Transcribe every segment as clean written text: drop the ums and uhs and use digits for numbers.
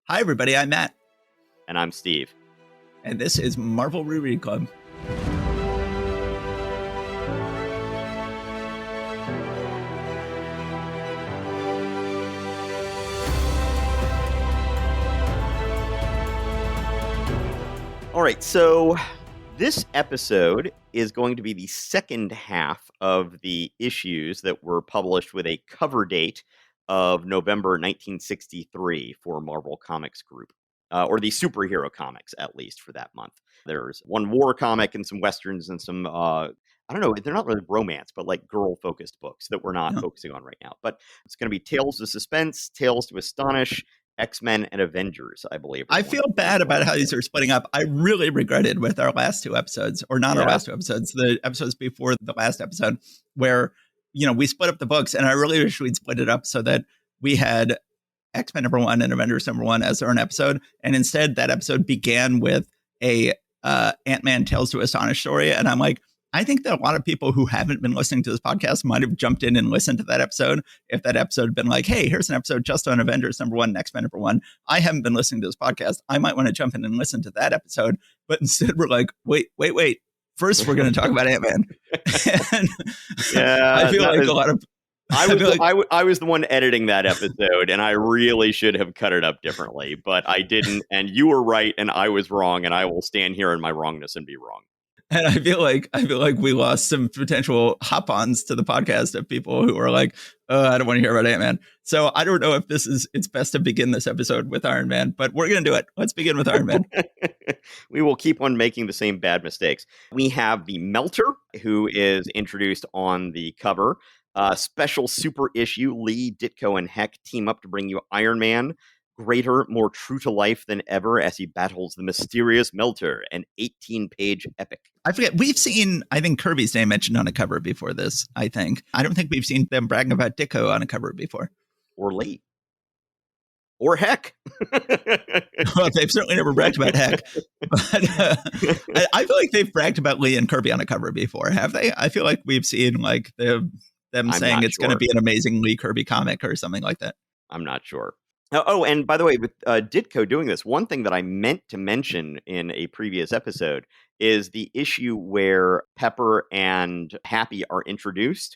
Hi, everybody. I'm Matt. And I'm Steve. And this is Marvel Reread Club. All right, so this episode is going to be the second half of the issues that were published with a cover date of November 1963 for Marvel Comics Group, or the superhero comics, at least, for that month. There's one war comic and some westerns and some, I don't know, they're not really romance, but like girl-focused books that we're not focusing on right now. But it's going to be Tales of Suspense, Tales to Astonish, X-Men, and Avengers, I believe. I feel bad about how these are splitting up. I really regretted with our last two episodes, or not our last two episodes, the episodes before the last episode, where, we split up the books, and I really wish we'd split it up so that we had X-Men #1 and Avengers #1 as their own episode. And instead, that episode began with a Ant-Man Tales to Astonish story. And I'm like, I think that a lot of people who haven't been listening to this podcast might have jumped in and listened to that episode. If that episode had been like, hey, here's an episode just on Avengers #1, X-Men #1. I haven't been listening to this podcast. I might want to jump in and listen to that episode. But instead, we're like, wait. First, we're going to talk about Ant-Man. And I feel like a lot of... I was the one editing that episode, and I really should have cut it up differently, but I didn't. And you were right, and I was wrong, and I will stand here in my wrongness and be wrong. And I feel like we lost some potential hop-ons to the podcast of people who are like, I don't want to hear about Ant-Man. So I don't know if it's best to begin this episode with Iron Man, but we're going to do it. Let's begin with Iron Man. We will keep on making the same bad mistakes. We have the Melter, who is introduced on the cover. Special super issue, Lee, Ditko, and Heck team up to bring you Iron Man, greater, more true to life than ever as he battles the mysterious Melter, an 18-page epic. I forget, we've seen, I think, Kirby's name mentioned on a cover before this, I think. I don't think we've seen them bragging about Ditko on a cover before. Or Lee. Or Heck. Well, they've certainly never bragged about Heck. But I feel like they've bragged about Lee and Kirby on a cover before, have they? I feel like we've seen like them saying it's going to be an amazing Lee Kirby comic or something like that. I'm not sure. Oh, and by the way, with Ditko doing this, one thing that I meant to mention in a previous episode is the issue where Pepper and Happy are introduced.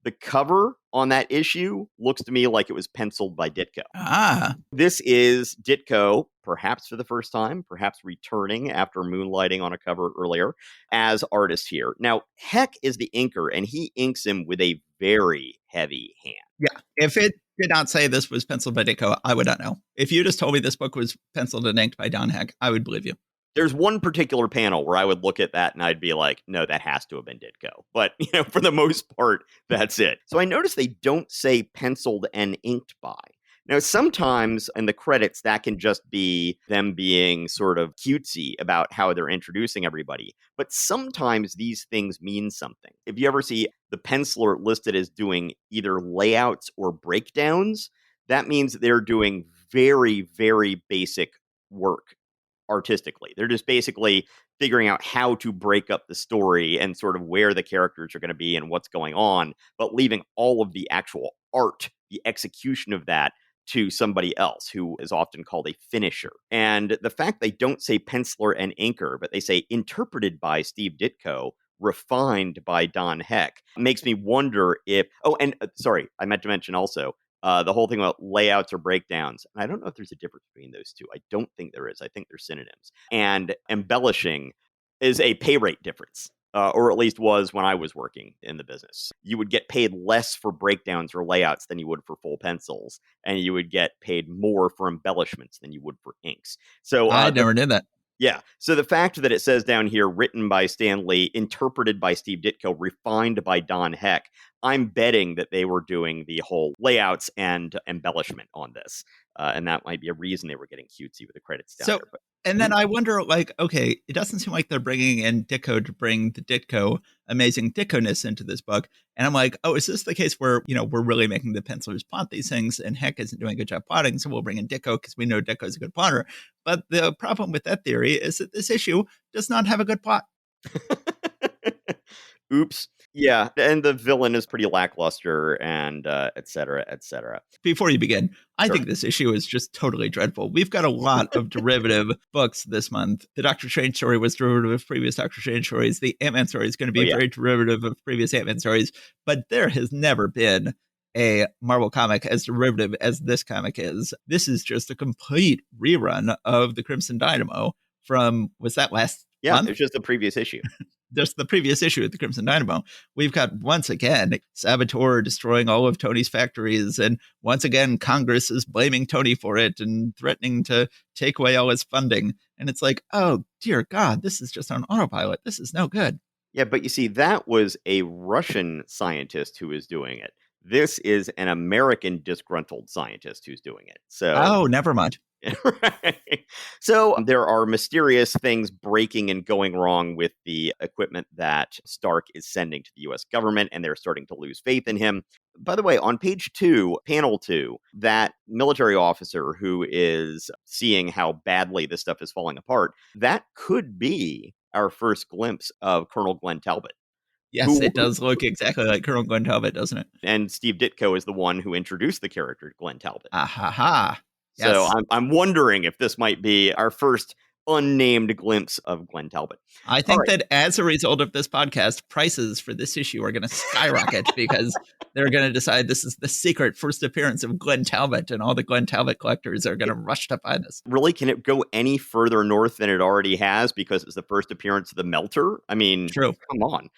The cover on that issue looks to me like it was penciled by Ditko. This is Ditko, perhaps for the first time, perhaps returning after moonlighting on a cover earlier, as artist here. Now, Heck is the inker, and he inks him with a very heavy hand. Yeah, if it did not say this was penciled by Ditko, I would not know. If you just told me this book was penciled and inked by Don Heck, I would believe you. There's one particular panel where I would look at that and I'd be like, no, that has to have been Ditko. But, for the most part, that's it. So I noticed they don't say penciled and inked by. Now, sometimes in the credits, that can just be them being sort of cutesy about how they're introducing everybody. But sometimes these things mean something. If you ever see the penciler listed as doing either layouts or breakdowns, that means they're doing very, very basic work artistically. They're just basically figuring out how to break up the story and sort of where the characters are going to be and what's going on, but leaving all of the actual art, the execution of that, to somebody else who is often called a finisher. And the fact they don't say penciler and inker, but they say interpreted by Steve Ditko, refined by Don Heck, makes me wonder if... Oh, and sorry, I meant to mention also, the whole thing about layouts or breakdowns. And I don't know if there's a difference between those two. I don't think there is. I think they're synonyms. And embellishing is a pay rate difference. Or at least was when I was working in the business. You would get paid less for breakdowns or layouts than you would for full pencils, and you would get paid more for embellishments than you would for inks. So I never did that. Yeah. So the fact that it says down here, written by Stan Lee, interpreted by Steve Ditko, refined by Don Heck, I'm betting that they were doing the whole layouts and embellishment on this. And that might be a reason they were getting cutesy with the credits down here. But and then I wonder, like, okay, it doesn't seem like they're bringing in Ditko to bring the Ditko amazing Ditko-ness into this book. And I'm like, oh, is this the case where, we're really making the pencilers plot these things and Heck isn't doing a good job plotting, so we'll bring in Ditko because we know Ditko is a good plotter. But the problem with that theory is that this issue does not have a good plot. Oops. Yeah, and the villain is pretty lackluster and et cetera, et cetera. Before you begin, I Sure. think this issue is just totally dreadful. We've got a lot of derivative books this month. The Doctor Strange story was derivative of previous Doctor Strange stories. The Ant-Man story is going to Oh, be yeah. very derivative of previous Ant-Man stories. But there has never been a Marvel comic as derivative as this comic is. This is just a complete rerun of the Crimson Dynamo from, was that last Yeah, month? it's just the previous issue. Just the previous issue of the Crimson Dynamo. We've got, once again, Saboteur destroying all of Tony's factories. And once again, Congress is blaming Tony for it and threatening to take away all his funding. And it's like, oh, dear God, this is just on autopilot. This is no good. Yeah, but you see, that was a Russian scientist who was doing it. This is an American disgruntled scientist who's doing it. So Oh, never mind. right. So there are mysterious things breaking and going wrong with the equipment that Stark is sending to the US government, and they're starting to lose faith in him. By the way, on page 2, panel 2, that military officer who is seeing how badly this stuff is falling apart, that could be our first glimpse of Colonel Glenn Talbot. Yes, Who it does look exactly like Colonel Glenn Talbot, doesn't it? and Steve Ditko is the one who introduced the character Glenn Talbot. Ah ha ha. So Yes. I'm wondering if this might be our first unnamed glimpse of Glenn Talbot. I All think right. that as a result of this podcast, prices for this issue are going to skyrocket because they're going to decide this is the secret first appearance of Glenn Talbot, and all the Glenn Talbot collectors are going to rush to buy this. Really, can it go any further north than it already has because it's the first appearance of the Melter? I mean, True. come on.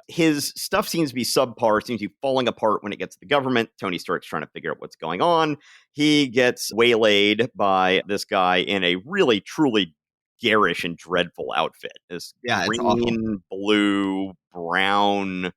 His stuff seems to be subpar, seems to be falling apart when it gets to the government. Tony starts trying to figure out what's going on. He gets waylaid by this guy in a really, truly garish and dreadful outfit. This Yeah, it's awful. green, blue, brown.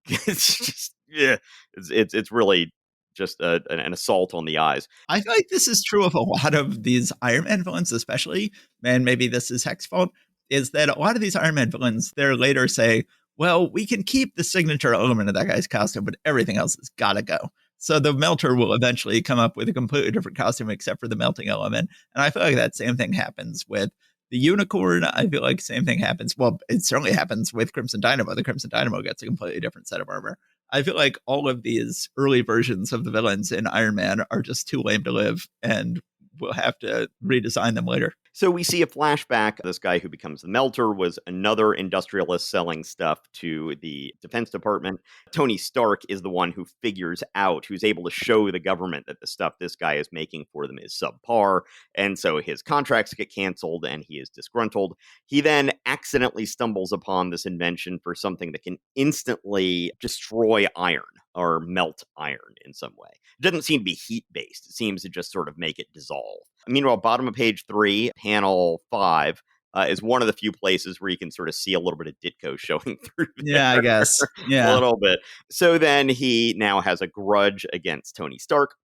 It's just, yeah, it's really just an assault on the eyes. I feel like this is true of a lot of these Iron Man villains, especially, and maybe this is Heck's fault, is that a lot of these Iron Man villains, they're later say, well, we can keep the signature element of that guy's costume, but everything else has got to go. So the Melter will eventually come up with a completely different costume except for the melting element. And I feel like that same thing happens with the Unicorn. I feel like same thing happens. Well, it certainly happens with Crimson Dynamo. The Crimson Dynamo gets a completely different set of armor. I feel like all of these early versions of the villains in Iron Man are just too lame to live, and we'll have to redesign them later. So we see a flashback. This guy who becomes the Melter was another industrialist selling stuff to the Defense Department. Tony Stark is the one who figures out, who's able to show the government that the stuff this guy is making for them is subpar. And so his contracts get canceled and he is disgruntled. He then accidentally stumbles upon this invention for something that can instantly destroy iron or melt iron in some way. It doesn't seem to be heat based. It seems to just sort of make it dissolve. Meanwhile, bottom of page 3, panel 5, is one of the few places where you can sort of see a little bit of Ditko showing through there. Yeah, I guess. A Yeah. little bit. So then he now has a grudge against Tony Stark.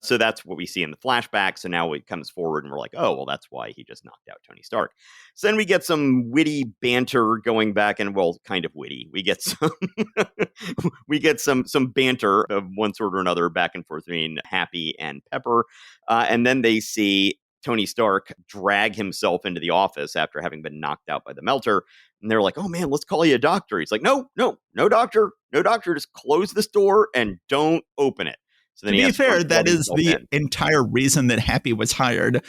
So that's what we see in the flashback. So now it comes forward and we're like, oh, well, that's why he just knocked out Tony Stark. So then we get some witty banter going back, and well, kind of witty. We get some we get some banter of one sort or another back and forth between Happy and Pepper. And then they see Tony Stark drag himself into the office after having been knocked out by the Melter. And they're like, oh man, let's call you a doctor. He's like, no doctor. Just close this door and don't open it. So then To he be has to fair, plug that is himself the in. entire reason that Happy was hired,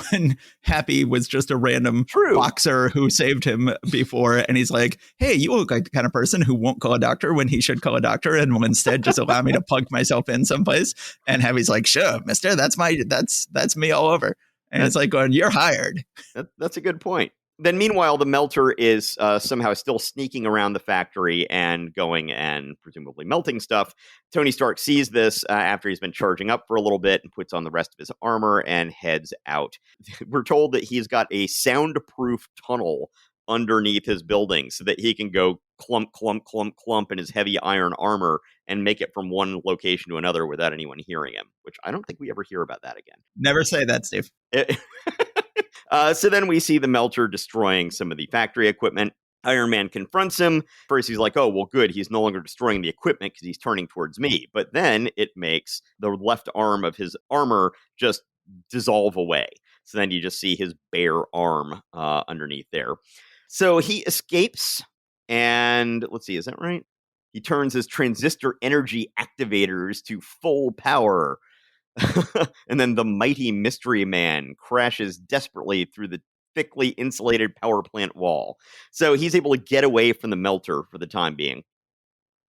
when Happy was just a random True. boxer who saved him before. And he's like, hey, you look like the kind of person who won't call a doctor when he should call a doctor and will instead just allow me to plug myself in someplace. And Happy's like, sure, mister, that's me all over. And it's like going, you're hired. That's a good point. Then meanwhile, the Melter is somehow still sneaking around the factory and going and presumably melting stuff. Tony Stark sees this after he's been charging up for a little bit and puts on the rest of his armor and heads out. We're told that he's got a soundproof tunnel underneath his building so that he can go clump, clump, clump, clump in his heavy iron armor and make it from one location to another without anyone hearing him, which I don't think we ever hear about that again. Never say that, Steve. So then we see the Melter destroying some of the factory equipment. Iron Man confronts him. First, he's like, oh, well, good. He's no longer destroying the equipment because he's turning towards me. But then it makes the left arm of his armor just dissolve away. So then you just see his bare arm underneath there. So he escapes. And let's see, is that right? He turns his transistor energy activators to full power. And then the mighty mystery man crashes desperately through the thickly insulated power plant wall. So he's able to get away from the melter for the time being.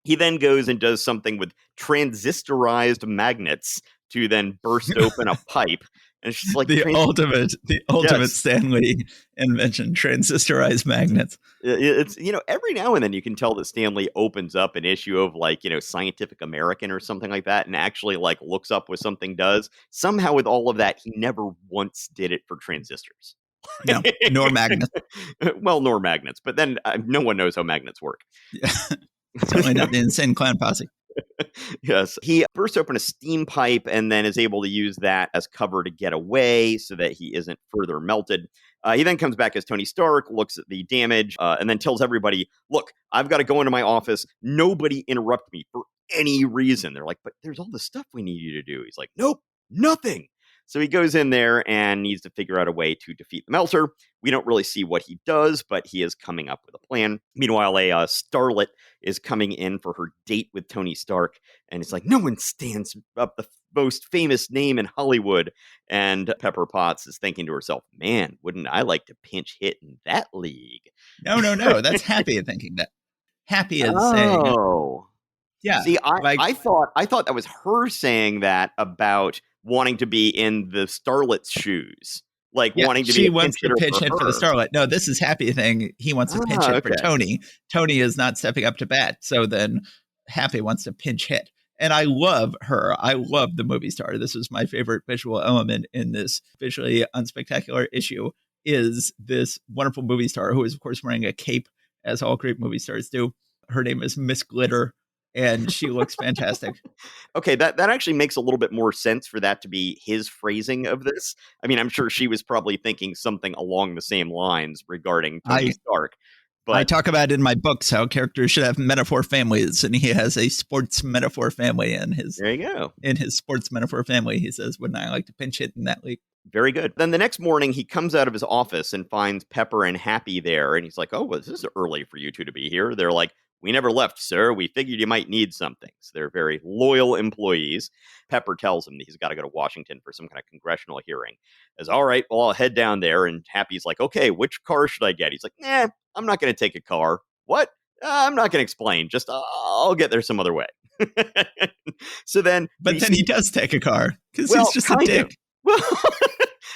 He then goes and does something with transistorized magnets to then burst open a pipe. And it's just like the ultimate yes. Stanley invention, transistorized magnets. It's, every now and then you can tell that Stanley opens up an issue of like, Scientific American or something like that and actually like looks up what something does. Somehow with all of that, he never once did it for transistors. No, nor magnets. Well, nor magnets, but then no one knows how magnets work. Yeah. Certainly not the Insane Clown Posse. Yes. He bursts open a steam pipe and then is able to use that as cover to get away so that he isn't further melted. He then comes back as Tony Stark, looks at the damage, and then tells everybody, look, I've got to go into my office. Nobody interrupt me for any reason. They're like, but there's all this stuff we need you to do. He's like, nope, nothing. So he goes in there and needs to figure out a way to defeat the melter. We don't really see what he does, but he is coming up with a plan. Meanwhile, a starlet is coming in for her date with Tony Stark. And it's like, no one stands up the most famous name in Hollywood. And Pepper Potts is thinking to herself, man, wouldn't I like to pinch hit in that league? No. That's Happy thinking that. Happy is saying, oh. Yeah. See, I thought that was her saying that about wanting to be in the starlet's shoes. Like wanting to be she a wants to pitch hit for the starlet. No, this is Happy thing. He wants to pinch hit for Tony. Tony is not stepping up to bat. So then Happy wants to pinch hit. And I love her. I love the movie star. This is my favorite visual element in this visually unspectacular issue is this wonderful movie star who is, of course, wearing a cape, as all great movie stars do. Her name is Miss Glitter, and she looks fantastic. Okay, that actually makes a little bit more sense for that to be his phrasing of this. I mean, I'm sure she was probably thinking something along the same lines regarding Tony Stark. But I talk about in my books how characters should have metaphor families, and he has a sports metaphor family in his. There you go. In his sports metaphor family, he says, "Wouldn't I like to pinch hit in that league?" Very good. Then the next morning, he comes out of his office and finds Pepper and Happy there, and he's like, "Oh, well, this is early for you two to be here." They're like, "We never left, sir. We figured you might need something." So they're very loyal employees. Pepper tells him that he's got to go to Washington for some kind of congressional hearing. As all right, well, I'll head down there. And Happy's like, "Okay, which car should I get?" He's like, "Nah, I'm not going to take a car." What? I'm not going to explain. Just I'll get there some other way. So then, but then he does take a car because he's just a dick. Well,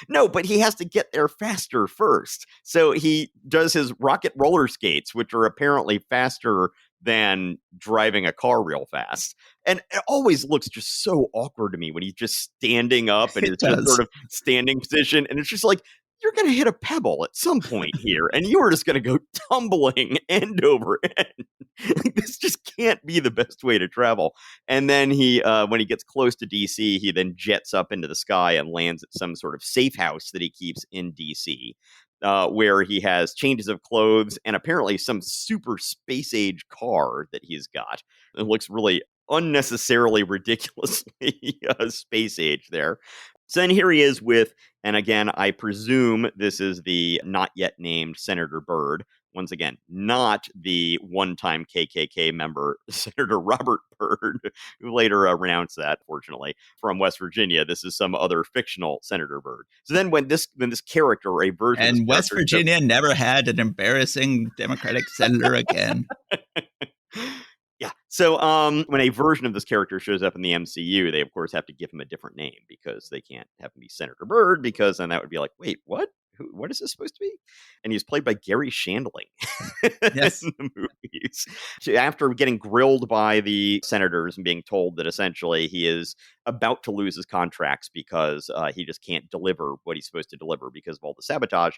no, but he has to get there faster first. So he does his rocket roller skates, which are apparently faster than driving a car real fast. And it always looks just so awkward to me when he's just standing up and it's just sort of standing position. And it's just like, you're going to hit a pebble at some point here, and you are just going to go tumbling end over end. This just can't be the best way to travel. And then he, when he gets close to DC, he then jets up into the sky and lands at some sort of safe house that he keeps in DC, where he has changes of clothes and apparently some super space age car that he's got. It looks really unnecessarily ridiculously space age there. So then here he is with, and again, I presume this is the not yet named Senator Byrd. Once again, not the one-time KKK member, Senator Robert Byrd, who later renounced that, fortunately, from West Virginia. This is some other fictional Senator Byrd. So then when this character, or a version of this West Virginia never had an embarrassing Democratic senator again. Yeah. So when a version of this character shows up in the MCU, they, of course, have to give him a different name because they can't have him be Senator Byrd, because then that would be like, wait, what? What is this supposed to be? And he's played by Gary Shandling yes. in the movies. So after getting grilled by the senators and being told that essentially he is about to lose his contracts because he just can't deliver what he's supposed to deliver because of all the sabotage,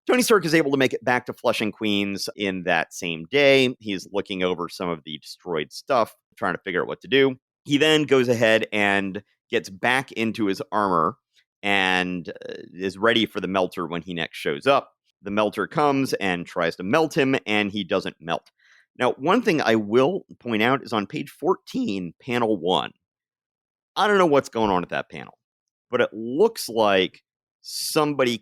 Tony Stark is able to make it back to Flushing, Queens in that same day. He's looking over some of the destroyed stuff, trying to figure out what to do. He then goes ahead and gets back into his armor and is ready for the melter when he next shows up. The melter comes and tries to melt him, and he doesn't melt. Now, one thing I will point out is on page 14, panel 1. I don't know what's going on at that panel, but it looks like somebody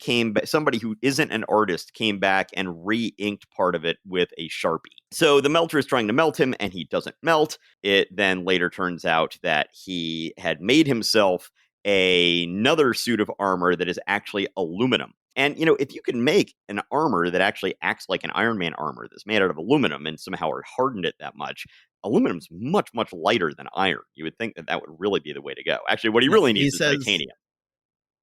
who isn't an artist came back and re-inked part of it with a Sharpie. So the melter is trying to melt him and he doesn't melt. It then later turns out that he had made himself another suit of armor that is actually aluminum. And, if you can make an armor that actually acts like an Iron Man armor that's made out of aluminum and somehow hardened it that much, aluminum's much, much lighter than iron. You would think that would really be the way to go. Actually, what he Yes, really needs is titanium.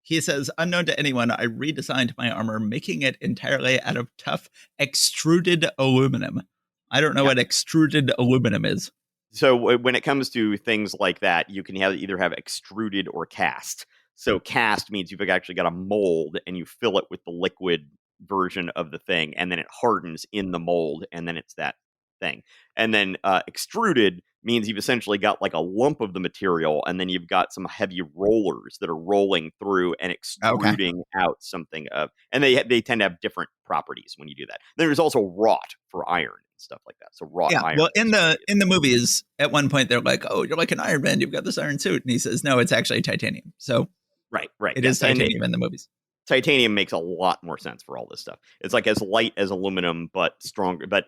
He says, unknown to anyone, I redesigned my armor, making it entirely out of tough extruded aluminum. I don't know what extruded aluminum is. So when it comes to things like that, you can either have extruded or cast. So cast means you've actually got a mold and you fill it with the liquid version of the thing, and then it hardens in the mold, and then it's that thing. And then extruded means you've essentially got like a lump of the material, and then you've got some heavy rollers that are rolling through and extruding out something and they tend to have different properties when you do that. There's also wrought for iron and stuff like that. So wrought iron. Well, in the movies, at one point they're like, "Oh, you're like an Iron Man. You've got this iron suit," and he says, "No, it's actually titanium." So right, it is titanium in the movies. Titanium makes a lot more sense for all this stuff. It's like as light as aluminum, but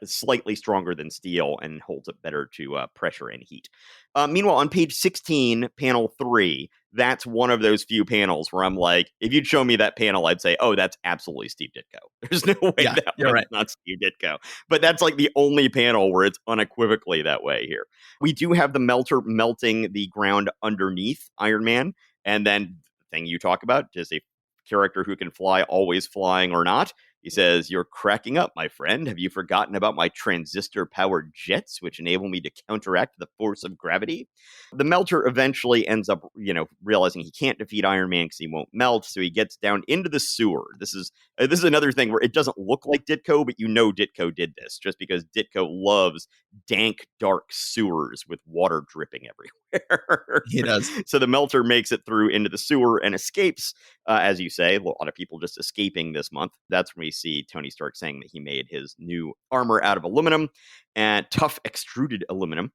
slightly stronger than steel, and holds up better to pressure and heat. Meanwhile, on page 16, panel 3, that's one of those few panels where I'm like, if you'd show me that panel, I'd say, oh, that's absolutely Steve Ditko. There's no way you're right. Not Steve Ditko. But that's like the only panel where it's unequivocally that way here. We do have the melter melting the ground underneath Iron Man, and then the thing you talk about, just a character who can fly, always flying or not. He says, "You're cracking up, my friend. Have you forgotten about my transistor-powered jets, which enable me to counteract the force of gravity?" The melter eventually ends up, realizing he can't defeat Iron Man because he won't melt, so he gets down into the sewer. This is another thing where it doesn't look like Ditko, but Ditko did this, just because Ditko loves dank, dark sewers with water dripping everywhere. He does. So the melter makes it through into the sewer and escapes, as you say. A lot of people just escaping this month. That's when we see Tony Stark saying that he made his new armor out of aluminum and tough extruded aluminum.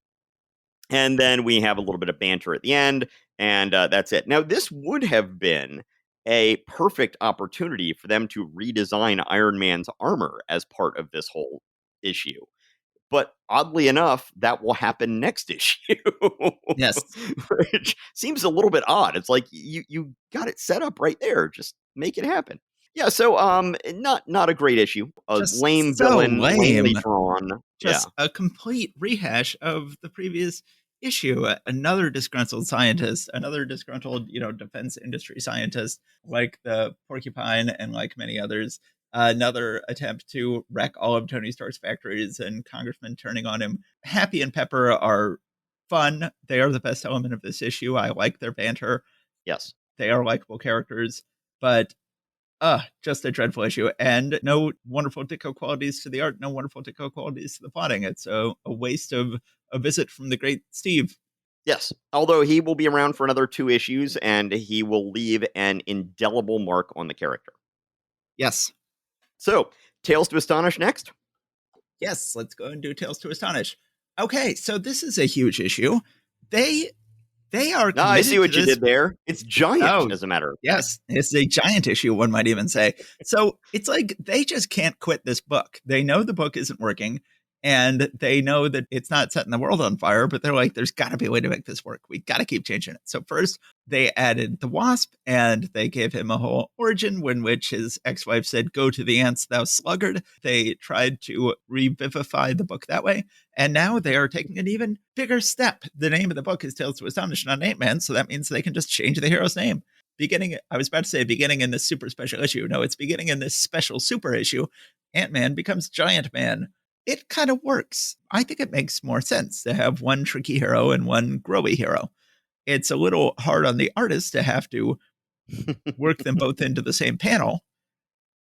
And then we have a little bit of banter at the end, and that's it. Now, this would have been a perfect opportunity for them to redesign Iron Man's armor as part of this whole issue. But oddly enough, that will happen next issue. Yes. Which seems a little bit odd. It's like you got it set up right there. Just make it happen. Yeah, so not a great issue. Just lame so villain, lame. lamely drawn. Just a complete rehash of the previous issue. Another disgruntled scientist, another disgruntled, defense industry scientist, like the Porcupine and like many others. Another attempt to wreck all of Tony Stark's factories and Congressman turning on him. Happy and Pepper are fun. They are the best element of this issue. I like their banter. Yes. They are likable characters, but just a dreadful issue. And no wonderful Ditko qualities to the art, no wonderful Ditko qualities to the plotting. It's a waste of a visit from the great Steve. Yes, although he will be around for another 2 issues, and he will leave an indelible mark on the character. Yes. So, Tales to Astonish next? Yes, let's go and do Tales to Astonish. Okay, so this is a huge issue. They are. No, I see what you did there. It's giant, as a matter of fact. Yes, it's a giant issue, one might even say. So it's like they just can't quit this book. They know the book isn't working, and they know that it's not setting the world on fire, but they're like, there's got to be a way to make this work. We got to keep changing it. So first, they added the Wasp, and they gave him a whole origin in which his ex-wife said, "Go to the ants, thou sluggard." They tried to revivify the book that way, and now they are taking an even bigger step. The name of the book is Tales to Astonish, not Ant-Man, so that means they can just change the hero's name. I was about to say beginning in this super special issue. No, it's beginning in this special super issue. Ant-Man becomes Giant Man. It kind of works. I think it makes more sense to have one tricky hero and one growy hero. It's a little hard on the artist to have to work them both into the same panel.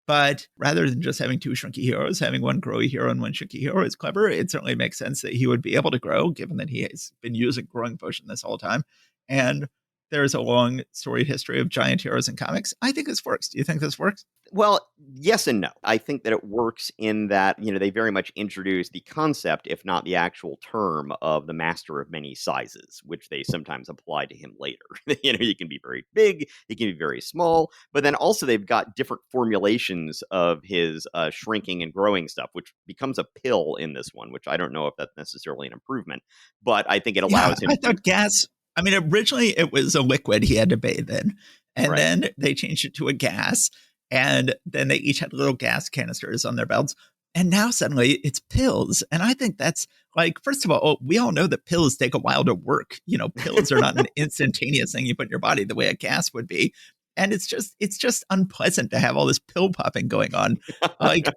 But rather than just having 2 shrunky heroes, having one growy hero and one shrunky hero is clever. It certainly makes sense that he would be able to grow, given that he has been using growing potion this whole time. And there's a long story history of giant heroes in comics. I think this works. Do you think this works? Well, yes and no. I think that it works in that, they very much introduce the concept, if not the actual term, of the master of many sizes, which they sometimes apply to him later. He can be very big, he can be very small, but then also they've got different formulations of his shrinking and growing stuff, which becomes a pill in this one, which I don't know if that's necessarily an improvement, but I think it allows him I to. thought gas. I mean, originally it was a liquid he had to bathe in, and Right. then they changed it to a gas. And then they each had little gas canisters on their belts. And now suddenly it's pills. And I think that's like, first of all, we all know that pills take a while to work. Pills are not an instantaneous thing you put in your body the way a gas would be. And it's just unpleasant to have all this pill popping going on. Like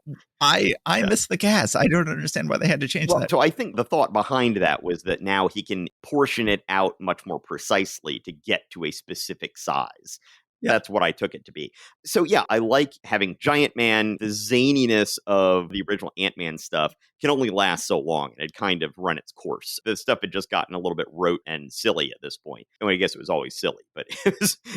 I Yeah. miss the gas. I don't understand why they had to change that. So I think the thought behind that was that now he can portion it out much more precisely to get to a specific size. Yeah. That's what I took it to be. So yeah, I like having Giant Man. The zaniness of the original Ant-Man stuff can only last so long, and it kind of run its course. The stuff had just gotten a little bit rote and silly at this point. I mean, I guess it was always silly, but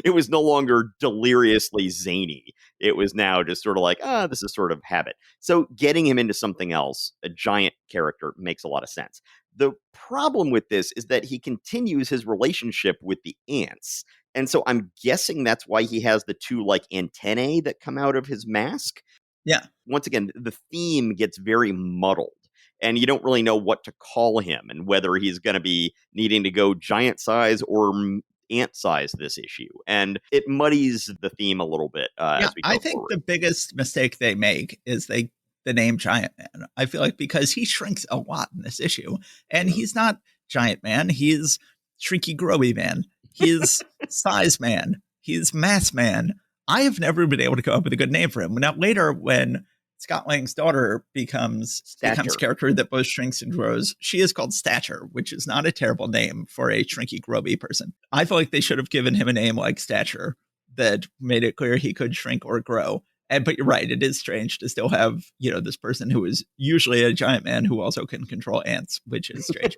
it was no longer deliriously zany. It was now just sort of like, this is sort of habit. So getting him into something else, a giant character, makes a lot of sense. The problem with this is that he continues his relationship with the ants. And so I'm guessing that's why he has the two like antennae that come out of his mask. Yeah. Once again, the theme gets very muddled, and you don't really know what to call him and whether he's going to be needing to go giant size or ant size this issue. And it muddies the theme a little bit as we go I think forward. the biggest mistake they make is the name Giant Man. I feel like because he shrinks a lot in this issue, and he's not Giant Man, he's Shrinky Growy Man. He's Size Man. He's Mass Man. I have never been able to come up with a good name for him. Now, later, when Scott Lang's daughter becomes a character that both shrinks and grows, she is called Stature, which is not a terrible name for a shrinky, growy person. I feel like they should have given him a name like Stature that made it clear he could shrink or grow. But you're right, it is strange to still have, this person who is usually a giant man who also can control ants, which is strange.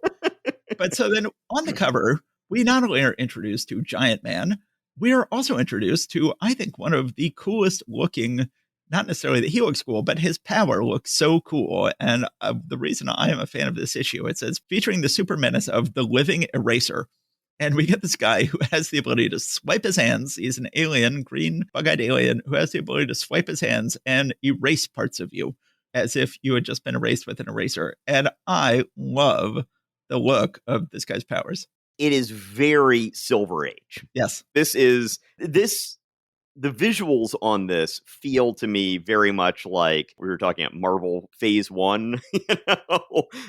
But so then on the cover, we not only are introduced to Giant Man, we are also introduced to, I think, one of the coolest looking, not necessarily that he looks cool, but his power looks so cool. And the reason I am a fan of this issue, it says, featuring the super menace of the living eraser. And we get this guy who has the ability to swipe his hands. He's an alien, green, bug-eyed alien, who has the ability to swipe his hands and erase parts of you as if you had just been erased with an eraser. And I love the look of this guy's powers. It is very Silver Age. Yes. The visuals on this feel to me very much like we were talking about Marvel Phase 1,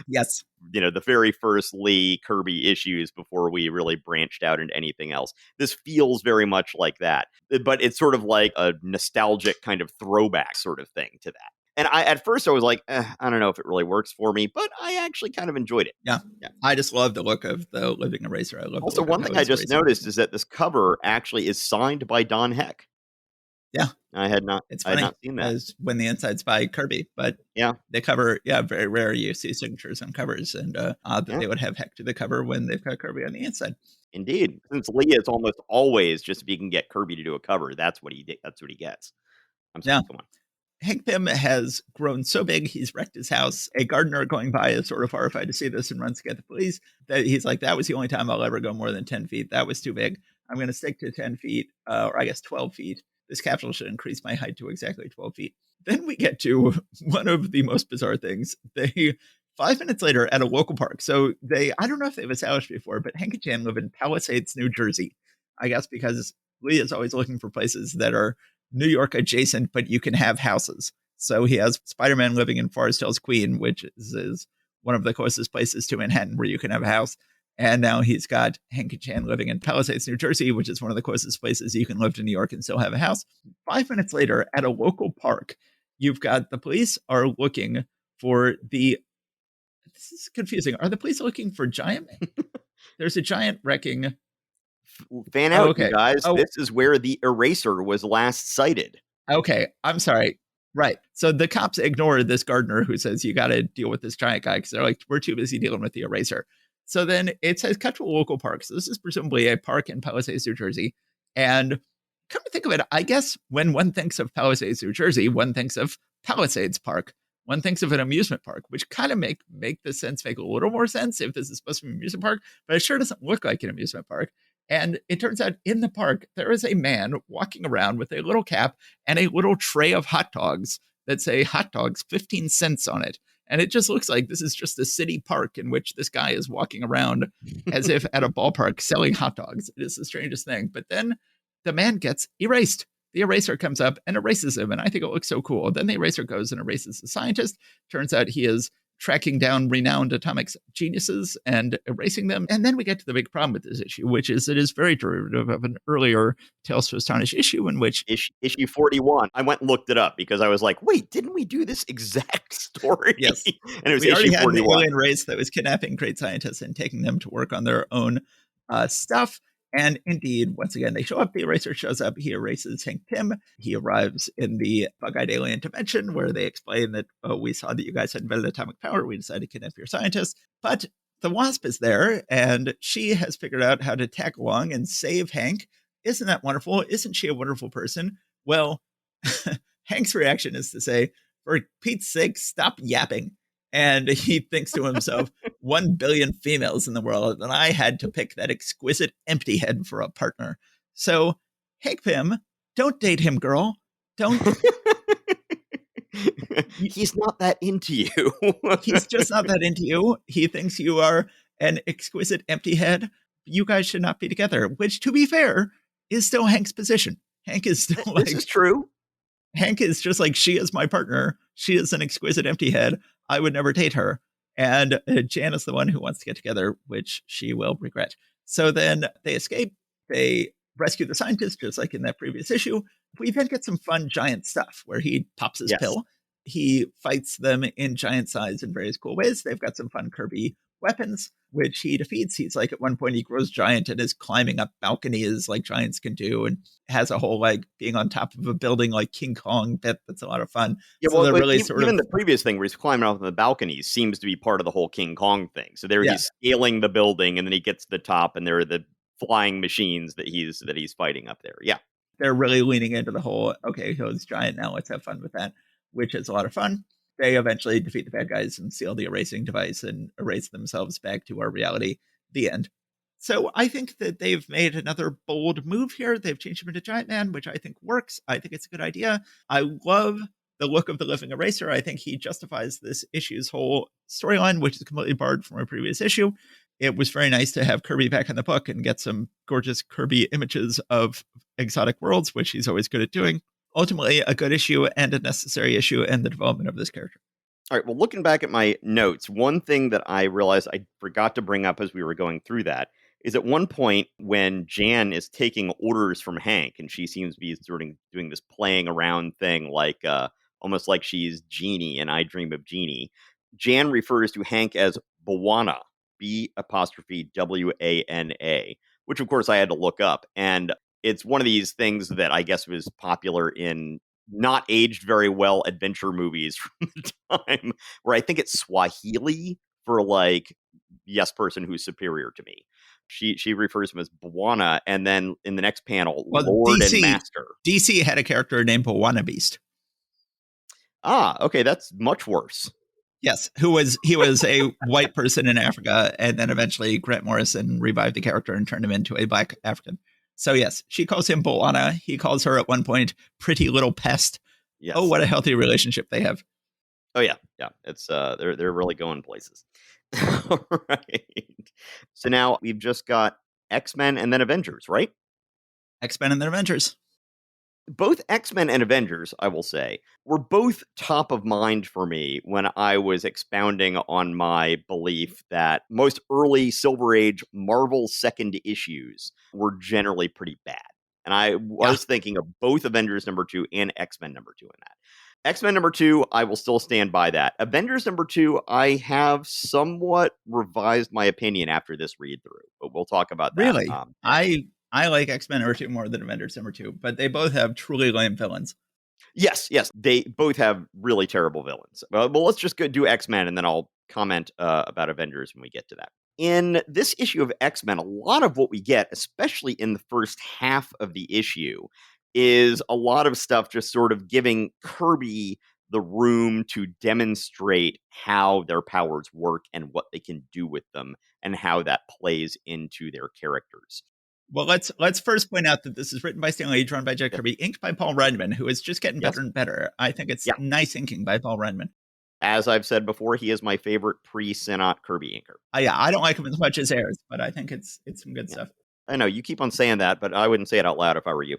Yes. The very first Lee Kirby issues before we really branched out into anything else. This feels very much like that, but it's sort of like a nostalgic kind of throwback sort of thing to that. And at first I was like, I don't know if it really works for me, but I actually kind of enjoyed it. Yeah. I just love the look of the living eraser. I love. Also, one thing I just noticed is that this cover actually is signed by Don Heck. Yeah, I had not seen that. As when the inside's by Kirby, but yeah, the cover, very rare you see signatures on covers, and odd that they would have Heck to the cover when they've got Kirby on the inside. Indeed, since Lee is almost always just if he can get Kirby to do a cover, that's what he gets. I'm sorry, come on. Hank Pym has grown so big, he's wrecked his house. A gardener going by is sort of horrified to see this and runs to get the police. That he's like, that was the only time I'll ever go more than 10 feet. That was too big. I'm going to stick to 10 feet, or I guess 12 feet. This capsule should increase my height to exactly 12 feet. Then we get to one of the most bizarre things. 5 minutes later at a local park. So I don't know if they've established before, but Hank and Jan live in Palisades, New Jersey. I guess because Lee is always looking for places that are New York adjacent, but you can have houses. So he has Spider-Man living in Forest Hills, Queen, which is one of the closest places to Manhattan where you can have a house. And now he's got Hank and Chan living in Palisades, New Jersey, which is one of the closest places you can live to New York and still have a house. 5 minutes later, at a local park, you've got the police are looking for this is confusing. Are the police looking for Giant Man? There's a giant wrecking. Fan out, you guys. This is where the eraser was last sighted. Okay, I'm sorry. Right. So the cops ignore this gardener who says, you got to deal with this giant guy because they're like, we're too busy dealing with the eraser. So then it says cut to a local park. So this is presumably a park in Palisades, New Jersey. And come to think of it, I guess when one thinks of Palisades, New Jersey, one thinks of Palisades Park. One thinks of an amusement park, which kind of make the sense make a little more sense if this is supposed to be an amusement park, but it sure doesn't look like an amusement park. And it turns out in the park, there is a man walking around with a little cap and a little tray of hot dogs that say hot dogs 15 cents on it. And it just looks like this is just a city park in which this guy is walking around as if at a ballpark selling hot dogs. It is the strangest thing. But then the man gets erased. The eraser comes up and erases him. And I think it looks so cool. Then the eraser goes and erases the scientist. Turns out he is tracking down renowned atomic geniuses and erasing them. And then we get to the big problem with this issue, which is it is very derivative of an earlier Tales of Astonish issue in which... Issue 41. I went and looked it up because I was like, wait, didn't we do this exact story? Yes. And it was we issue already had 41. An alien race that was kidnapping great scientists and taking them to work on their own stuff. And indeed, once again, they show up. The eraser shows up. He erases Hank Pym. He arrives in the bug-eyed alien dimension where they explain that, oh, we saw that you guys had invented atomic power. We decided to kidnap your scientists. But the Wasp is there, and she has figured out how to tag along and save Hank. Isn't that wonderful? Isn't she a wonderful person? Well, Hank's reaction is to say, for Pete's sake, stop yapping. And he thinks to himself, 1 billion females in the world, and I had to pick that exquisite empty head for a partner. So, Hank Pym, don't date him, girl. Don't. He's not that into you. He's just not that into you. He thinks you are an exquisite empty head. You guys should not be together, which, to be fair, is still Hank's position. Hank is still like... This is true. Hank is just like, she is my partner. She is an exquisite empty head. I would never date her. And Jan is the one who wants to get together, which she will regret. So then they escape. They rescue the scientist, just like in that previous issue. We then get some fun giant stuff where he pops his pill. He fights them in giant size in various cool ways. They've got some fun Kirby weapons, which he defeats. He's like, at one point, he grows giant and is climbing up balconies like giants can do, and has a whole like being on top of a building like King Kong bit that's a lot of fun. Yeah, so well, really even the previous thing where he's climbing off the balconies seems to be part of the whole King Kong thing. So he's scaling the building, and then he gets to the top, and there are the flying machines that he's fighting up there. Yeah, they're really leaning into the whole, okay, he's giant now, let's have fun with that, which is a lot of fun. They eventually defeat the bad guys and seal the erasing device and erase themselves back to our reality. The end. So I think that they've made another bold move here. They've changed him into Giant Man, which I think works. I think it's a good idea. I love the look of the living eraser. I think he justifies this issue's whole storyline, which is completely barred from a previous issue. It was very nice to have Kirby back in the book and get some gorgeous Kirby images of exotic worlds, which he's always good at doing. Ultimately, a good issue and a necessary issue in the development of this character. All right. Well, looking back at my notes, one thing that I realized I forgot to bring up as we were going through that is at one point when Jan is taking orders from Hank, and she seems to be sort of doing this playing around thing, like almost like she's Jeannie and I Dream of Jeannie. Jan refers to Hank as Bwana, B''WANA, which of course I had to look up. And it's one of these things that I guess was popular in not aged very well adventure movies from the time, where I think it's Swahili for like, yes, person who's superior to me. She refers to him as Bwana, and then in the next panel, Lord and Master. DC had a character named Bwana Beast. Ah, okay, that's much worse. Yes, he was a white person in Africa, and then eventually Grant Morrison revived the character and turned him into a black African. So yes, she calls him Bwana. He calls her at one point pretty little pest. Yes. Oh, what a healthy relationship they have. Oh yeah. It's they're really going places. All right. So now we've just got X-Men and then Avengers, right? X-Men and then Avengers. Both X-Men and Avengers, I will say, were both top of mind for me when I was expounding on my belief that most early Silver Age Marvel second issues were generally pretty bad. And I was thinking of both Avengers #2 and X-Men #2 in that. X-Men #2, I will still stand by that. Avengers #2, I have somewhat revised my opinion after this read through, but we'll talk about that. Really? I like X-Men #2 more than Avengers #2, but they both have truly lame villains. Yes, they both have really terrible villains. Well, let's just go do X-Men, and then I'll comment about Avengers when we get to that. In this issue of X-Men, a lot of what we get, especially in the first half of the issue, is a lot of stuff just sort of giving Kirby the room to demonstrate how their powers work and what they can do with them and how that plays into their characters. Well, let's first point out that this is written by Stan Lee, drawn by Jack Yeah. Kirby, inked by Paul Redman, who is just getting Yes. better and better. I think it's Yeah. nice inking by Paul Redman. As I've said before, he is my favorite pre-Sinnott Kirby inker. Yeah, I don't like him as much as Ayers, but I think it's some good stuff. I know you keep on saying that, but I wouldn't say it out loud if I were you.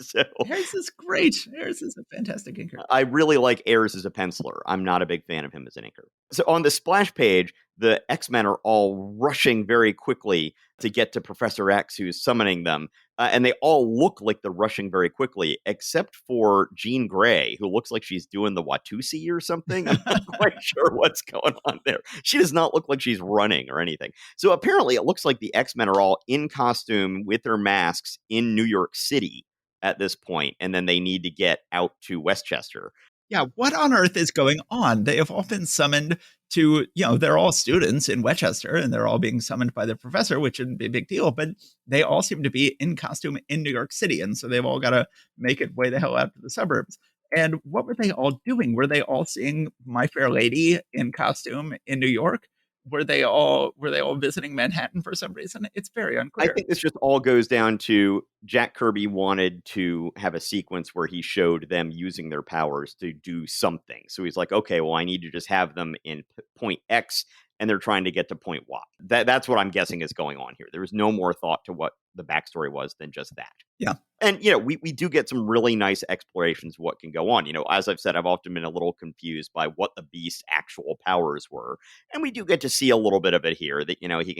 So Ayers is great. Ayers is a fantastic inker. I really like Ayers as a penciler. I'm not a big fan of him as an inker. So on the splash page, the X-Men are all rushing very quickly to get to Professor X, who's summoning them. And they all look like they're rushing very quickly, except for Jean Grey, who looks like she's doing the Watusi or something. I'm not quite sure what's going on there. She does not look like she's running or anything. So apparently it looks like the X-Men are all in costume with their masks in New York City at this point, and then they need to get out to Westchester. Yeah, what on earth is going on? They have all been summoned to, they're all students in Westchester, and they're all being summoned by the professor, which shouldn't be a big deal, but they all seem to be in costume in New York City, and so they've all got to make it way the hell out to the suburbs. And what were they all doing? Were they all seeing My Fair Lady in costume in New York? Were they all visiting Manhattan for some reason? It's very unclear. I think this just all goes down to Jack Kirby wanted to have a sequence where he showed them using their powers to do something. So he's like, okay, well, I need to just have them in point X, and they're trying to get to point Y. That's what I'm guessing is going on here. There was no more thought to what the backstory was than just that. Yeah. And, we do get some really nice explorations of what can go on. As I've said, I've often been a little confused by what the Beast's actual powers were. And we do get to see a little bit of it here that, he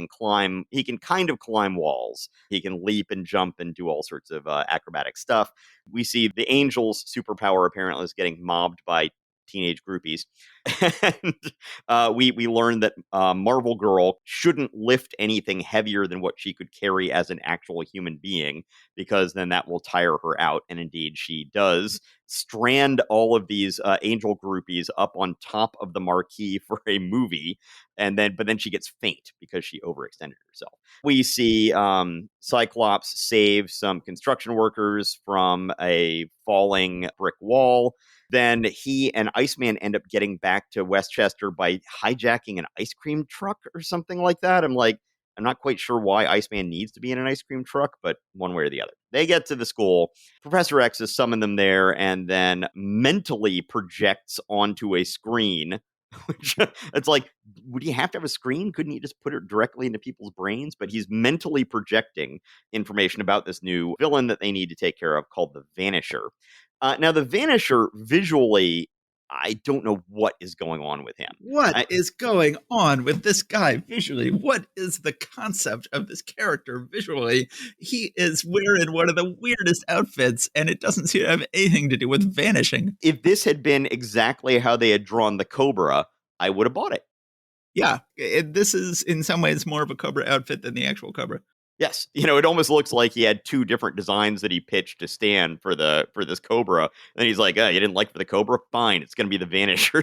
can kind of climb walls. He can leap and jump and do all sorts of acrobatic stuff. We see the Angel's superpower apparently is getting mobbed by teenage groupies. And we learn that Marvel Girl shouldn't lift anything heavier than what she could carry as an actual human being, because then that will tire her out. And indeed, she does strand all of these angel groupies up on top of the marquee for a movie. But then she gets faint because she overextended herself. We see Cyclops save some construction workers from a falling brick wall. Then he and Iceman end up getting back to Westchester by hijacking an ice cream truck or something like that. I'm not quite sure why Iceman needs to be in an ice cream truck, but one way or the other. They get to the school. Professor X has summoned them there and then mentally projects onto a screen. Which it's like, would you have to have a screen? Couldn't you just put it directly into people's brains? But he's mentally projecting information about this new villain that they need to take care of called the Vanisher. Now, the Vanisher, visually, I don't know what is going on with him. What is going on with this guy visually? What is the concept of this character visually? He is wearing one of the weirdest outfits, and it doesn't seem to have anything to do with vanishing. If this had been exactly how they had drawn the Cobra, I would have bought it. Yeah, this is in some ways more of a Cobra outfit than the actual Cobra. Yes, it almost looks like he had two different designs that he pitched to Stan for this Cobra. And he's like, you didn't like for the Cobra? Fine, it's going to be the Vanisher.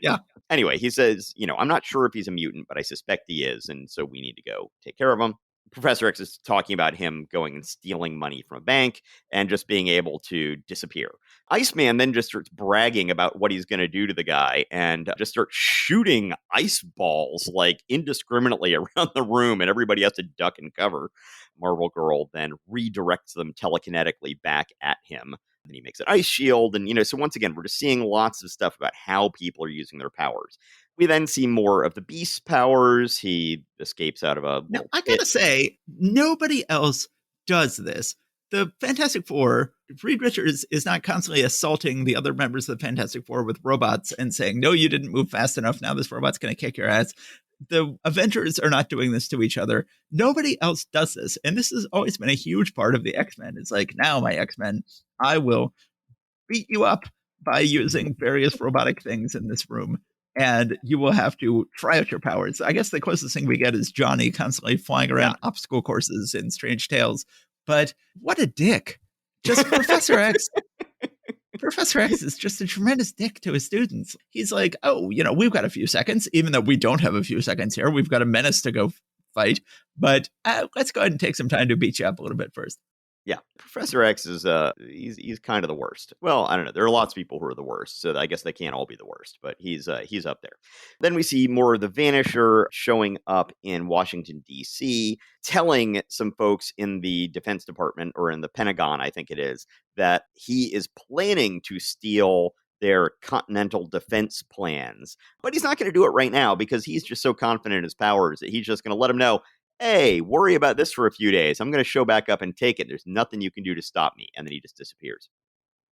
Yeah. Anyway, he says, I'm not sure if he's a mutant, but I suspect he is. And so we need to go take care of him. Professor X is talking about him going and stealing money from a bank and just being able to disappear. Iceman then just starts bragging about what he's going to do to the guy and just starts shooting ice balls like indiscriminately around the room, and everybody has to duck and cover. Marvel Girl then redirects them telekinetically back at him. And he makes an ice shield. And, so once again, we're just seeing lots of stuff about how people are using their powers. We then see more of the Beast's powers. He escapes out of a... Now, I gotta say, nobody else does this. The Fantastic Four, Reed Richards is not constantly assaulting the other members of the Fantastic Four with robots and saying, no, you didn't move fast enough. Now this robot's going to kick your ass. The Avengers are not doing this to each other. Nobody else does this. And this has always been a huge part of the X-Men. It's like, now, my X-Men, I will beat you up by using various robotic things in this room. And you will have to try out your powers. I guess the closest thing we get is Johnny constantly flying around obstacle courses in Strange Tales. But what a dick. Just Professor X Professor X is just a tremendous dick to his students. He's like, oh, we've got a few seconds, even though we don't have a few seconds here. We've got a menace to go fight, but let's go ahead and take some time to beat you up a little bit first. Yeah, Professor X is he's kind of the worst. Well, I don't know. There are lots of people who are the worst, so I guess they can't all be the worst, but he's up there. Then we see more of the Vanisher showing up in Washington D.C., telling some folks in the Defense Department or in the Pentagon, I think it is, that he is planning to steal their continental defense plans. But he's not going to do it right now because he's just so confident in his powers that he's just going to let them know, hey, worry about this for a few days. I'm going to show back up and take it. There's nothing you can do to stop me. And then he just disappears.